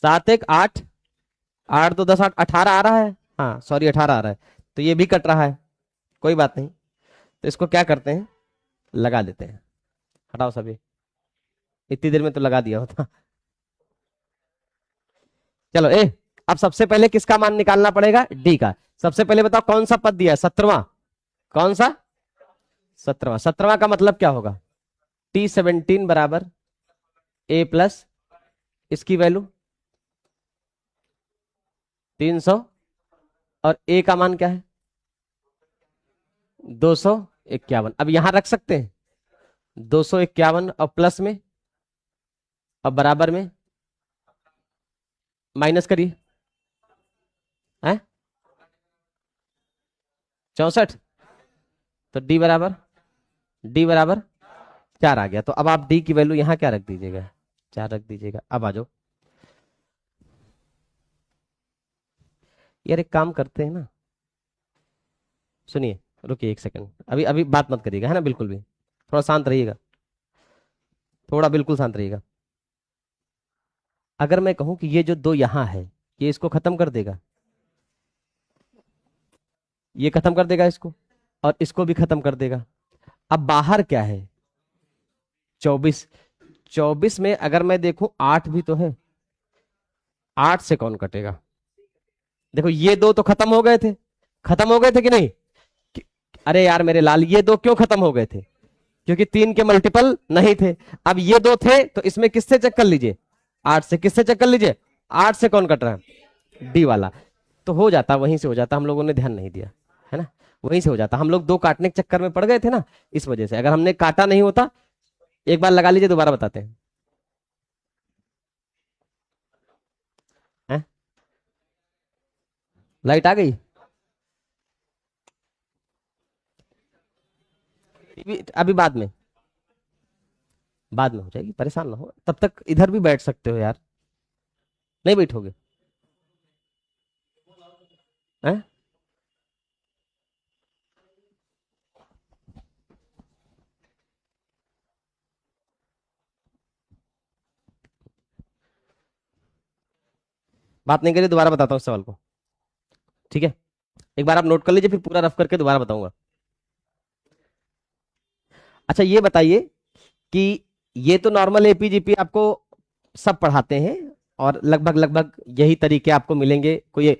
7×1 = 8, 8×2 = 10, 18 आ रहा है। हाँ सॉरी, 18 आ रहा है। तो ये भी कट रहा है, कोई बात नहीं। तो इसको क्या करते हैं, लगा देते हैं। हटाओ सभी, इतनी देर में तो लगा दिया होता। चलो अब सबसे पहले किसका मान निकालना पड़ेगा? डी का। सबसे पहले बताओ कौन सा पद दिया है? 17वां। कौन सा? 17वां। 17वां का मतलब क्या होगा? T17 = a+, इसकी वैल्यू 300, और ए का मान क्या है? 251। अब यहां रख सकते हैं 251, और प्लस में और बराबर में माइनस करिए, है 64। तो डी बराबर, डी बराबर 4 आ गया। तो अब आप डी की वैल्यू यहाँ क्या रख दीजिएगा, 4 रख दीजिएगा। अब आ जाओ यार, एक काम करते हैं ना, सुनिए, रुकिए एक सेकंड, अभी अभी बात मत करिएगा, है ना, बिल्कुल भी, थोड़ा शांत रहिएगा, थोड़ा बिल्कुल शांत रहिएगा। अगर मैं कहूं कि ये जो दो यहाँ है, ये इसको खत्म कर देगा, ये खत्म कर देगा इसको, और इसको भी खत्म कर देगा। अब बाहर क्या है, 24। 24 में अगर मैं देखूं 8 भी तो है, 8 से कौन कटेगा? देखो ये दो तो खत्म हो गए थे, खत्म हो गए थे कि नहीं? कि- अरे यार मेरे लाल, ये दो क्यों खत्म हो गए थे? क्योंकि 3 के मल्टीपल नहीं थे। अब ये दो थे तो इसमें किससे चेक कर लीजिए, 8 से। किससे चेक कर लीजिए, 8 से कौन कट रहा है, डी वाला। तो हो जाता, वहीं से हो जाता, हम लोगों ने ध्यान नहीं दिया, है ना, वहीं से हो जाता। हम लोग दो काटने के चक्कर में पड़ गए थे ना, इस वजह से। अगर हमने काटा नहीं होता, एक बार लगा लीजिए, दोबारा बताते हैं, हैं? लाइट आ गई? अभी बाद में, बाद में हो जाएगी, परेशान ना हो, तब तक इधर भी बैठ सकते हो यार। नहीं बैठोगे? हैं? बात नहीं करिए, दोबारा बताता हूँ इस सवाल को, ठीक है? एक बार आप नोट कर लीजिए, फिर पूरा रफ करके दोबारा बताऊंगा। अच्छा ये बताइए कि ये तो नॉर्मल एपीजीपी आपको सब पढ़ाते हैं, और लगभग लगभग यही तरीके आपको मिलेंगे। कोई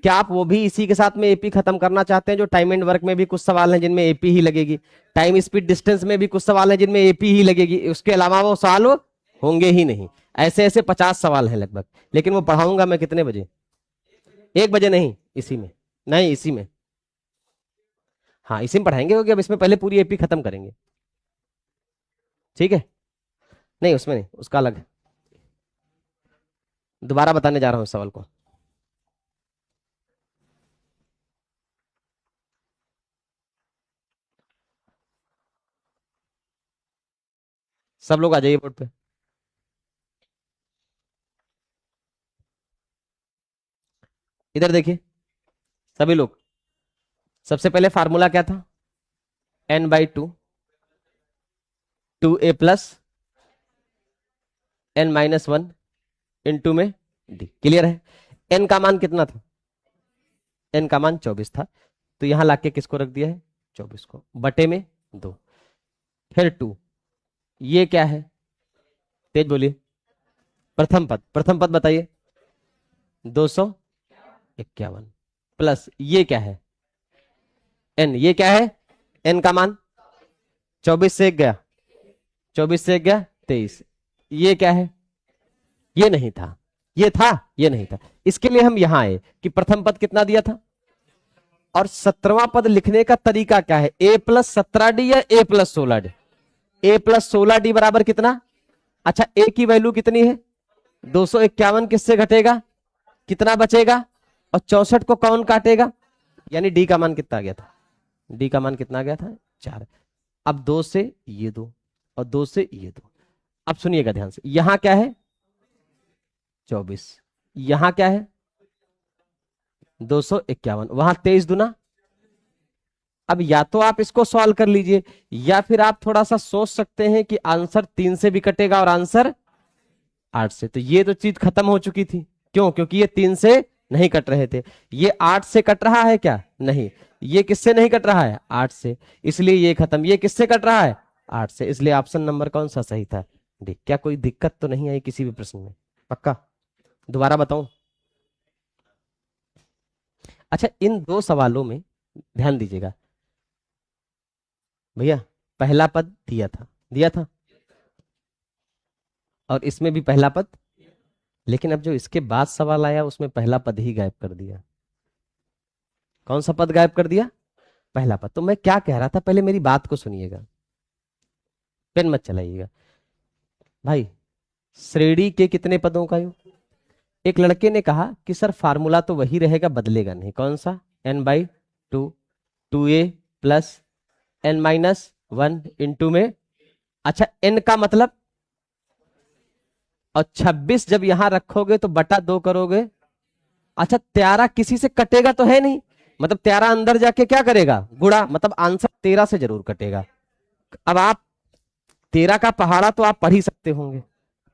क्या आप वो भी इसी के साथ में एपी खत्म करना चाहते हैं? जो टाइम एंड वर्क में भी कुछ सवाल हैं जिनमें एपी ही लगेगी, टाइम स्पीड डिस्टेंस में भी कुछ सवाल हैं जिनमें एपी ही लगेगी, उसके अलावा वो सवाल वो होंगे ही नहीं। ऐसे ऐसे 50 सवाल हैं लगभग। लेकिन वो पढ़ाऊंगा मैं कितने बजे? 1 बजे नहीं, इसी में, नहीं इसी में, हाँ इसी में पढ़ाएंगे, क्योंकि अब इसमें पहले पूरी एपी खत्म करेंगे, ठीक है? नहीं उसमें नहीं, उसका अलग है। दोबारा बताने जा रहा हूँ इस सवाल को। सब लोग आ जाइए बोर्ड पे। इधर देखिए सभी लोग। सबसे पहले फार्मूला क्या था, n/2, 2a+ n-1 इंटू में डी। क्लियर है? n का मान कितना था, n का मान 24 था, तो यहां लाके किसको रख दिया है, 24 को, बटे में 2, फिर 2। ये क्या है, तेज बोलिए, प्रथम पद, प्रथम पद बताइए, 251, प्लस ये क्या है, n, ये क्या है, n का मान 24 से 1 गया, 24 से 1 गया 23। ये क्या है, ये नहीं था, ये था, ये नहीं था। इसके लिए हम यहां आए कि प्रथम पद कितना दिया था, और 17वां पद लिखने का तरीका क्या है, a+17d या a+16d? a+16d बराबर कितना? अच्छा a की वैल्यू कितनी है, 251, किससे घटेगा, कितना बचेगा, और 64 को कौन काटेगा, यानी डी का मान कितना आ गया था, डी का मान कितना आ गया था, 4। अब 2 से ये 2, और 2 से ये 2। अब सुनिएगा ध्यान से, यहां क्या है, 24, यहां क्या है, 251, वहां 23 दुना। अब या तो आप इसको सॉल्व कर लीजिए, या फिर आप थोड़ा सा सोच सकते हैं कि आंसर 3 से भी कटेगा और आंसर 8 से। तो ये तो चीज खत्म हो चुकी थी, क्यों? क्योंकि ये 3 से नहीं कट रहे थे। ये 8 से कट रहा है क्या, नहीं। ये किससे नहीं कट रहा है, 8 से, इसलिए ये खत्म। ये किससे कट रहा है, 8 से, इसलिए ऑप्शन नंबर कौन सा सही था, डी। क्या कोई दिक्कत तो नहीं आई किसी भी प्रश्न में? पक्का? दोबारा बताऊं? अच्छा इन दो सवालों में ध्यान दीजिएगा भैया, पहला पद दिया था, दिया था, और इसमें भी पहला पद, लेकिन अब जो इसके बाद सवाल आया उसमें पहला पद ही गायब कर दिया। कौन सा पद गायब कर दिया, पहला पद। तो मैं क्या कह रहा था, पहले मेरी बात को सुनिएगा, पेन मत चलाइएगा भाई। श्रेणी के कितने पदों का योग? एक लड़के ने कहा कि सर फार्मूला तो वही रहेगा, बदलेगा नहीं, कौन सा, n/2, 2a+ n-1 इंटू में अच्छा n का मतलब, और 26 जब यहां रखोगे तो बटा 2 करोगे। अच्छा 13 किसी से कटेगा तो है नहीं, मतलब 13 अंदर जाके क्या करेगा, गुणा, मतलब आंसर 13 से जरूर कटेगा। अब आप 13 का पहाड़ा तो आप पढ़ ही सकते होंगे,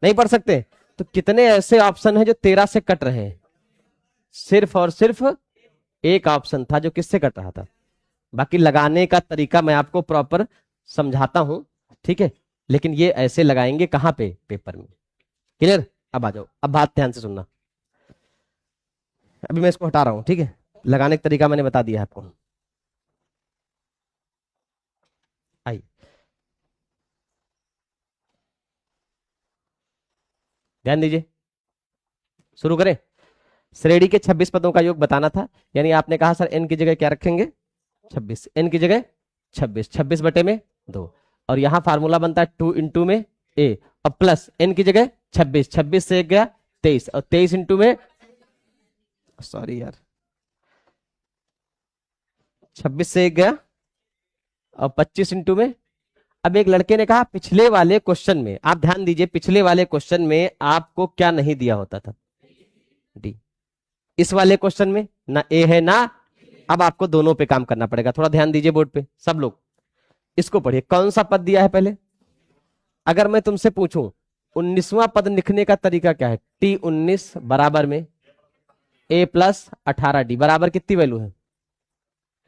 नहीं पढ़ सकते? तो कितने ऐसे ऑप्शन हैं जो 13 से कट रहे हैं? सिर्फ और सिर्फ एक ऑप्शन था जो किससे कट रहा था। बाकी लगाने का तरीका मैं आपको प्रॉपर समझाता हूं, ठीक है, लेकिन ये ऐसे लगाएंगे कहां पे, पेपर में। क्लियर? अब आ जाओ, अब बात ध्यान से सुनना। अभी मैं इसको हटा रहा हूं, ठीक है, लगाने का तरीका मैंने बता दिया है आपको। आई, ध्यान दीजिए, शुरू करें। श्रेणी के 26 पदों का योग बताना था, यानी आपने कहा सर n की जगह क्या रखेंगे, 26, n की जगह 26, 26 बटे में 2, और यहां फार्मूला बनता है 2 इंटू में a, और प्लस n की जगह 26, 26 से 1 गया 23, और 23 इंटू में, सॉरी यार, 26 से 1 गया और 25 इंटू में। अब एक लड़के ने कहा पिछले वाले क्वेश्चन में, आप ध्यान दीजिए, पिछले वाले क्वेश्चन में आपको क्या नहीं दिया होता था, डी। इस वाले क्वेश्चन में ना ए है ना, अब आपको दोनों पे काम करना पड़ेगा। थोड़ा ध्यान दीजिए बोर्ड पे सब लोग, इसको पढ़िए। कौन सा पद दिया है पहले? अगर मैं तुमसे पूछूं 19वां पद लिखने का तरीका क्या है, T19 बराबर में a प्लस 18d बराबर कितनी वैल्यू है?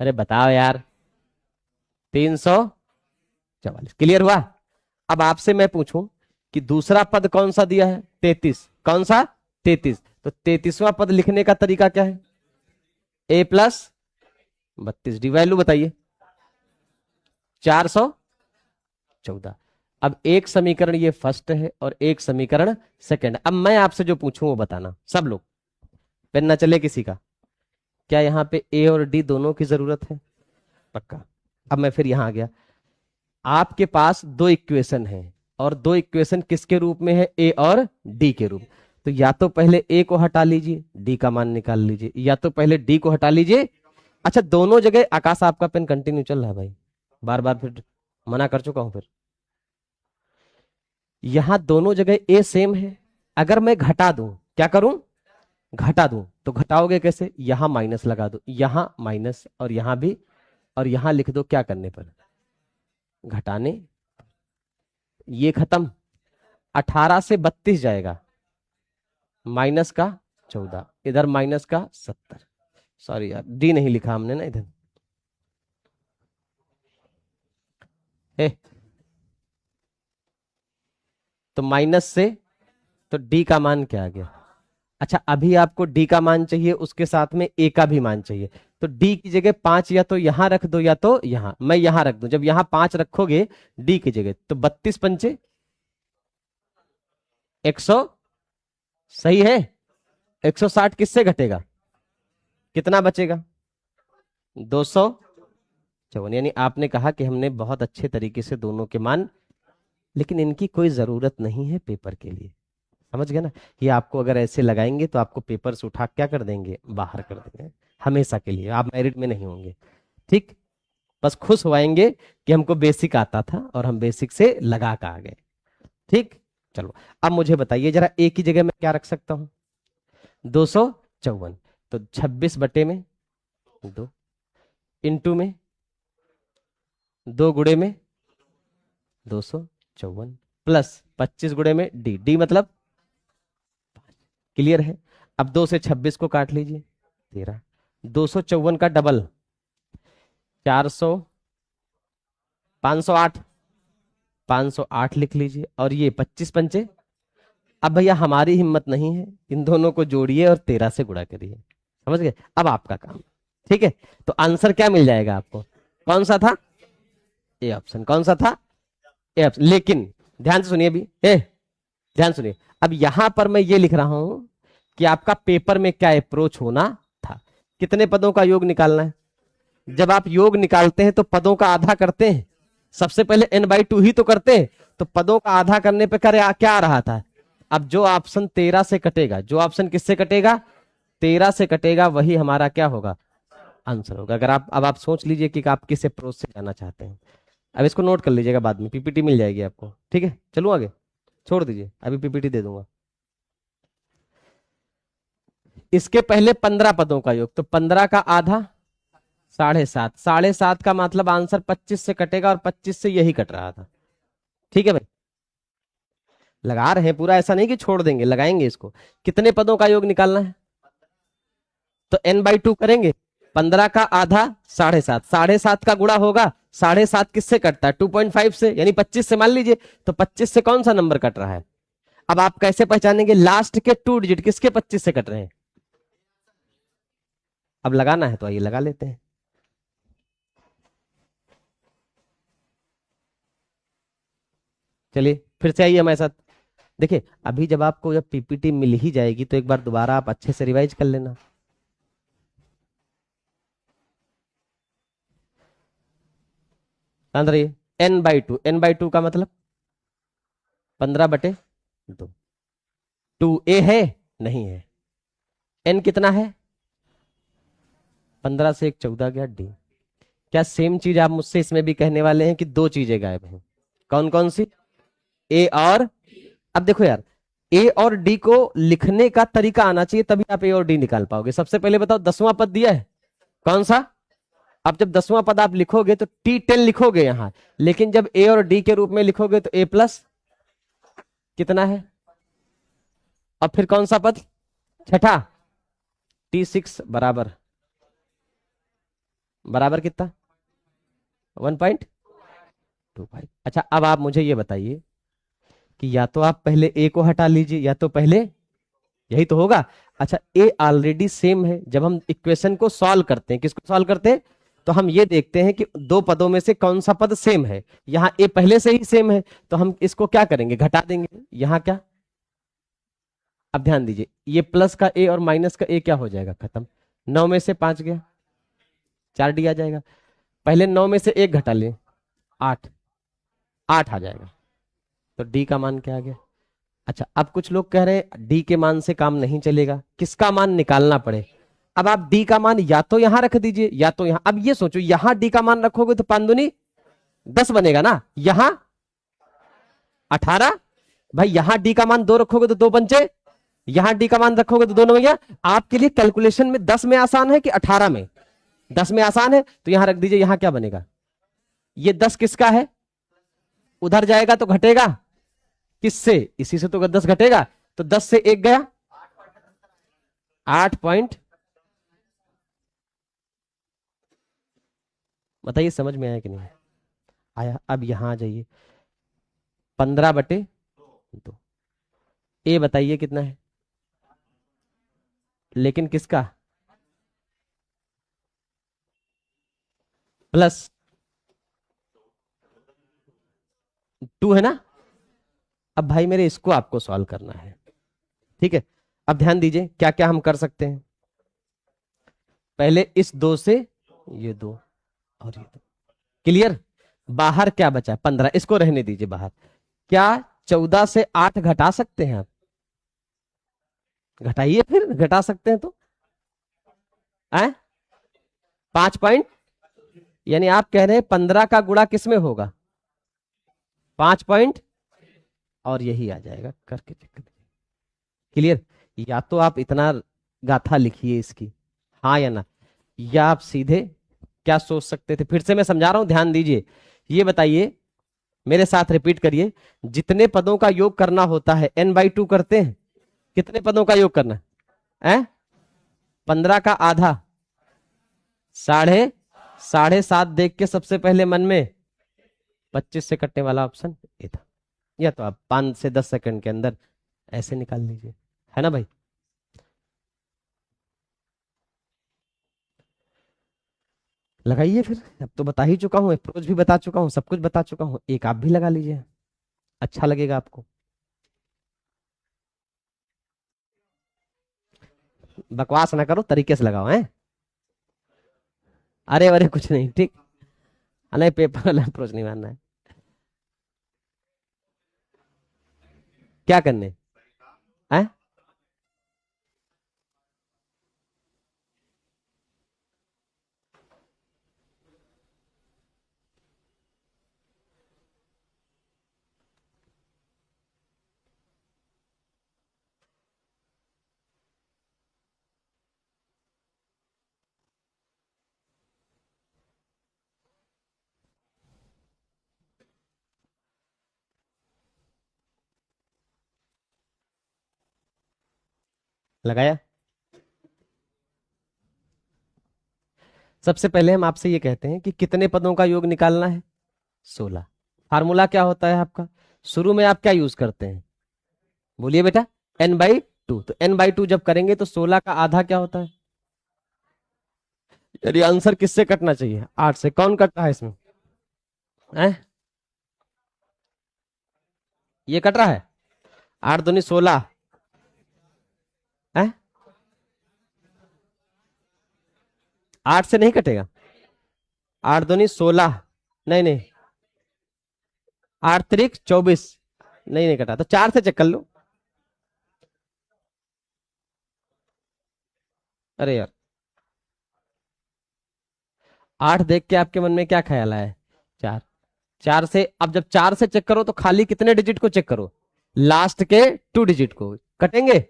अरे बताओ यार, 344। क्लियर हुआ? अब आपसे मैं पूछूं कि दूसरा पद कौन सा दिया है, 33, कौन सा, 33, तो 33वां पद लिखने का तरीका क्या है, a प्लस 32d, वैल्यू बताइए, 414। अब एक समीकरण ये फर्स्ट है और एक समीकरण सेकंड। अब मैं आपसे जो पूछूं वो बताना, सब लोग, पेन ना चले किसी का। क्या यहाँ पे ए और डी दोनों की जरूरत है? पक्का। अब मैं फिर यहां आ गया, आपके पास दो इक्वेशन है, और दो इक्वेशन किसके रूप में है, ए और डी के रूप। तो या तो पहले ए को हटा लीजिए, डी का मान निकाल लीजिए, या तो पहले डी को हटा लीजिए। अच्छा दोनों जगह, आकाश आपका पेन कंटिन्यू चल रहा है भाई, बार बार फिर मना कर चुका हूं। फिर यहां दोनों जगह ए सेम है, अगर मैं घटा दूं, क्या करूं, घटा दूं, तो घटाओगे कैसे, यहां माइनस लगा दो, यहां माइनस, और यहां भी, और यहां लिख दो क्या करने पर, घटाने। ये खत्म, 18 से 32 जाएगा, माइनस का 14, इधर माइनस का 70। सॉरी यार, डी नहीं लिखा हमने ना इधर, तो माइनस से, तो डी का मान क्या आ गया। अच्छा अभी आपको डी का मान चाहिए, उसके साथ में ए का भी मान चाहिए, तो डी की जगह 5 या तो यहां रख दो या तो यहां, मैं यहां रख दूं। जब यहां 5 रखोगे डी की जगह, तो 32 पंचे 100, सही है, 160 किससे घटेगा, कितना बचेगा, 254। यानी आपने कहा कि हमने बहुत अच्छे तरीके से दोनों के मान, लेकिन इनकी कोई जरूरत नहीं है पेपर के लिए, समझ गए ना। ये आपको अगर ऐसे लगाएंगे तो आपको पेपर से उठा क्या कर देंगे, बाहर कर देंगे हमेशा के लिए, आप मेरिट में नहीं होंगे। ठीक, बस खुश होएंगे कि हमको बेसिक आता था और हम बेसिक से लगा कर आ गए। ठीक, चलो अब मुझे बताइए जरा, ए की जगह मैं क्या रख सकता हूं, 254, तो 26 बटे में 2, इंटू में 2 गुणे में 254, प्लस 25 गुणे में डी, डी मतलब 5। क्लियर है? अब 2 से 26 को काट लीजिए, 13, 254 का डबल 400, 508, 508 लिख लीजिए, और ये 25 पंचे। अब भैया हमारी हिम्मत नहीं है, इन दोनों को जोड़िए और 13 से गुणा करिए, समझ गए? अब आपका काम, ठीक है। तो आंसर क्या मिल जाएगा आपको, कौन सा था, ए ऑप्शन, कौन सा था, ए ऑप्शन। लेकिन ध्यान से सुनिए भी, ध्यान सुनिए, अब यहां पर मैं ये लिख रहा हूं कि आपका पेपर में क्या अप्रोच होना था, कितने पदों का योग निकालना है। जब आप योग निकालते हैं तो पदों का आधा करते हैं, सबसे पहले n/2 ही तो करते हैं, तो पदों का आधा करने पे क्या आ रहा था। अब जो ऑप्शन 13 से कटेगा, जो ऑप्शन किससे कटेगा, 13 से कटेगा, वही हमारा क्या होगा, आंसर होगा। अगर आप, अब आप सोच लीजिए कि आप किस अप्रोच से जाना चाहते हैं। अब इसको नोट कर लीजिएगा, बाद में पीपीटी मिल जाएगी आपको, ठीक है। चलो आगे, छोड़ दीजिए, अभी पीपीटी दे दूंगा। इसके पहले 15 पदों का योग, तो 15 का आधा 7.5, 7.5 का मतलब आंसर 25 से कटेगा, और 25 से यही कट रहा था। ठीक है भाई, लगा रहे हैं पूरा, ऐसा नहीं कि छोड़ देंगे, लगाएंगे इसको। कितने पदों का योग निकालना है, तो n/2 करेंगे। 15 का आधा 7.5, 7.5 का गुणा होगा 7.5 किससे कटता है, 2.5 से, यानी 25 से मान लीजिए। तो 25 से कौन सा नंबर कट रहा है। अब आप कैसे पहचानेंगे, लास्ट के 2 डिजिट किसके 25 से कट रहे हैं। अब लगाना है तो आइए लगा लेते हैं। चलिए फिर से आइए हमारे साथ। देखिए अभी जब आपको जब पीपीटी मिल ही जाएगी तो एक बार दोबारा आप अच्छे से रिवाइज कर लेना। ध्यान रहिए, n/2, n/2 का मतलब 15/2। 2a है, नहीं है। n कितना है, 15 से 1 14 गया d। क्या सेम चीज आप मुझसे इसमें भी कहने वाले हैं कि दो चीजें गायब हैं। कौन कौन सी, a और, अब देखो यार, a और d को लिखने का तरीका आना चाहिए, तभी आप a और d निकाल पाओगे। सबसे पहले बताओ 10वां पद दिया है, कौन सा। अब जब 10वां पद आप लिखोगे तो T10 लिखोगे यहां, लेकिन जब a और d के रूप में लिखोगे तो a प्लस कितना है, और फिर कौन सा पद, छठा, T6 बराबर, बराबर कितना, 1.25। अच्छा अब आप मुझे ये बताइए कि या तो आप पहले a को हटा लीजिए, या तो पहले, यही तो होगा। अच्छा a ऑलरेडी सेम है, जब हम इक्वेशन को सॉल्व करते हैं, किसको सॉल्व करते हैं, तो हम ये देखते हैं कि दो पदों में से कौन सा पद सेम है। यहाँ a पहले से ही सेम है, तो हम इसको क्या करेंगे, घटा देंगे। यहाँ क्या, अब ध्यान दीजिए, ये प्लस का a और माइनस का a क्या हो जाएगा, खत्म। 9 में से 5 गया, 4d आ जाएगा। पहले 9 में से 1 घटा ले, 8, 8 आ जाएगा। तो d का मान क्या आ गया। अच्छा अब कुछ लोग कह रहे हैं डी के मान से काम नहीं चलेगा, किसका मान निकालना पड़े। अब आप डी का मान या तो यहां रख दीजिए या तो यहां। अब ये सोचो, यहां डी का मान रखोगे तो 5 दूनी 10 बनेगा ना, यहां 18। भाई यहां डी का मान 2 रखोगे तो 2 पंचे, यहां डी का मान रखोगे तो 2 गया। आपके लिए कैलकुलेशन में 10 में आसान है कि 18 में, 10 में आसान है, तो यहां रख दीजिए। यहां क्या बनेगा, ये 10 किसका है, उधर जाएगा तो घटेगा किससे, इसी से तो 10 घटेगा। तो 10 से 1 गया, 8 पॉइंट। बताइए समझ में आया कि नहीं आया। अब यहां आ जाइए, 15/2। ए बताइए कितना है, लेकिन किसका, +2 है ना। अब भाई मेरे इसको आपको सॉल्व करना है, ठीक है। अब ध्यान दीजिए क्या क्या हम कर सकते हैं। पहले इस 2 से ये 2 और ये 2, क्लियर। बाहर क्या बचा, 15, इसको रहने दीजिए बाहर। क्या 14 से 8 घटा सकते हैं आप, घटाइए, फिर घटा सकते हैं तो 5 पॉइंट, यानी आप कह रहे हैं 15 का गुणा किस में होगा, 5 पॉइंट, और यही आ जाएगा करके चेक। क्लियर। या तो आप इतना गाथा लिखिए इसकी, हाँ या ना, या आप सीधे क्या सोच सकते थे, फिर से मैं समझा रहा हूं, ध्यान दीजिए। ये बताइए, मेरे साथ रिपीट करिए, जितने पदों का योग करना होता है n/2 करते हैं, कितने पदों का योग करना है, 15 का आधा, साढ़े 7.5 देख के सबसे पहले मन में 25 से कटने वाला ऑप्शन ये था। या तो आप 5 से 10 सेकंड के अंदर ऐसे निकाल लीजिए, है ना भाई। लगाइए फिर, अब तो बता ही चुका हूं, अप्रोच भी बता चुका हूं, सब कुछ बता चुका हूं, एक आप भी लगा लीजिए, अच्छा लगेगा आपको। बकवास ना करो, तरीके से लगाओ हैं। अरे अरे कुछ नहीं, ठीक। नहीं पेपर वाला अप्रोच नहीं मानना है। क्या करने हैं, लगाया। सबसे पहले हम आपसे ये कहते हैं कि कितने पदों का योग निकालना है, 16। फार्मूला क्या होता है आपका, शुरू में आप क्या यूज करते हैं, बोलिए बेटा, n/2। तो n/2 जब करेंगे तो 16 का आधा क्या होता है, यानी आंसर किससे कटना चाहिए, 8 से। कौन कटता है इसमें, है? ये कट रहा है, 8 दूनी 16 है, 8 से नहीं कटेगा, 8 दूनी 16, नहीं नहीं, 8 त्रिक 24, नहीं नहीं कटा, तो 4 से चेक कर लो। अरे यार, 8 देख के आपके मन में क्या ख्याल आया है, 4। 4 से, अब जब 4 से चेक करो तो खाली कितने डिजिट को चेक करो, लास्ट के 2 डिजिट को कटेंगे।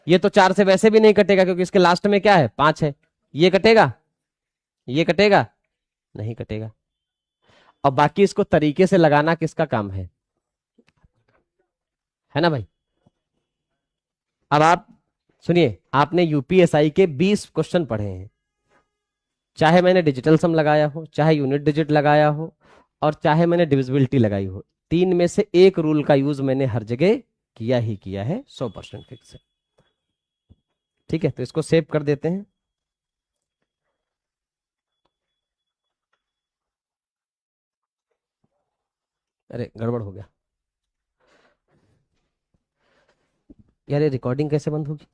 ये तो 4 से वैसे भी नहीं कटेगा क्योंकि इसके लास्ट में क्या है, 5 है। ये कटेगा, ये कटेगा, नहीं कटेगा। और बाकी इसको तरीके से लगाना किसका काम है ना भाई। अब आप सुनिए, आपने यूपीएसआई के 20 क्वेश्चन पढ़े हैं, चाहे मैंने डिजिटल सम लगाया हो, चाहे यूनिट डिजिट लगाया हो, और चाहे मैंने डिविजिबिलिटी लगाई हो, तीन में से एक रूल का यूज मैंने हर जगह किया ही किया है, 100% फिक्स है। ठीक है, तो इसको सेव कर देते हैं। अरे गड़बड़ हो गया यार, ये रिकॉर्डिंग कैसे बंद होगी।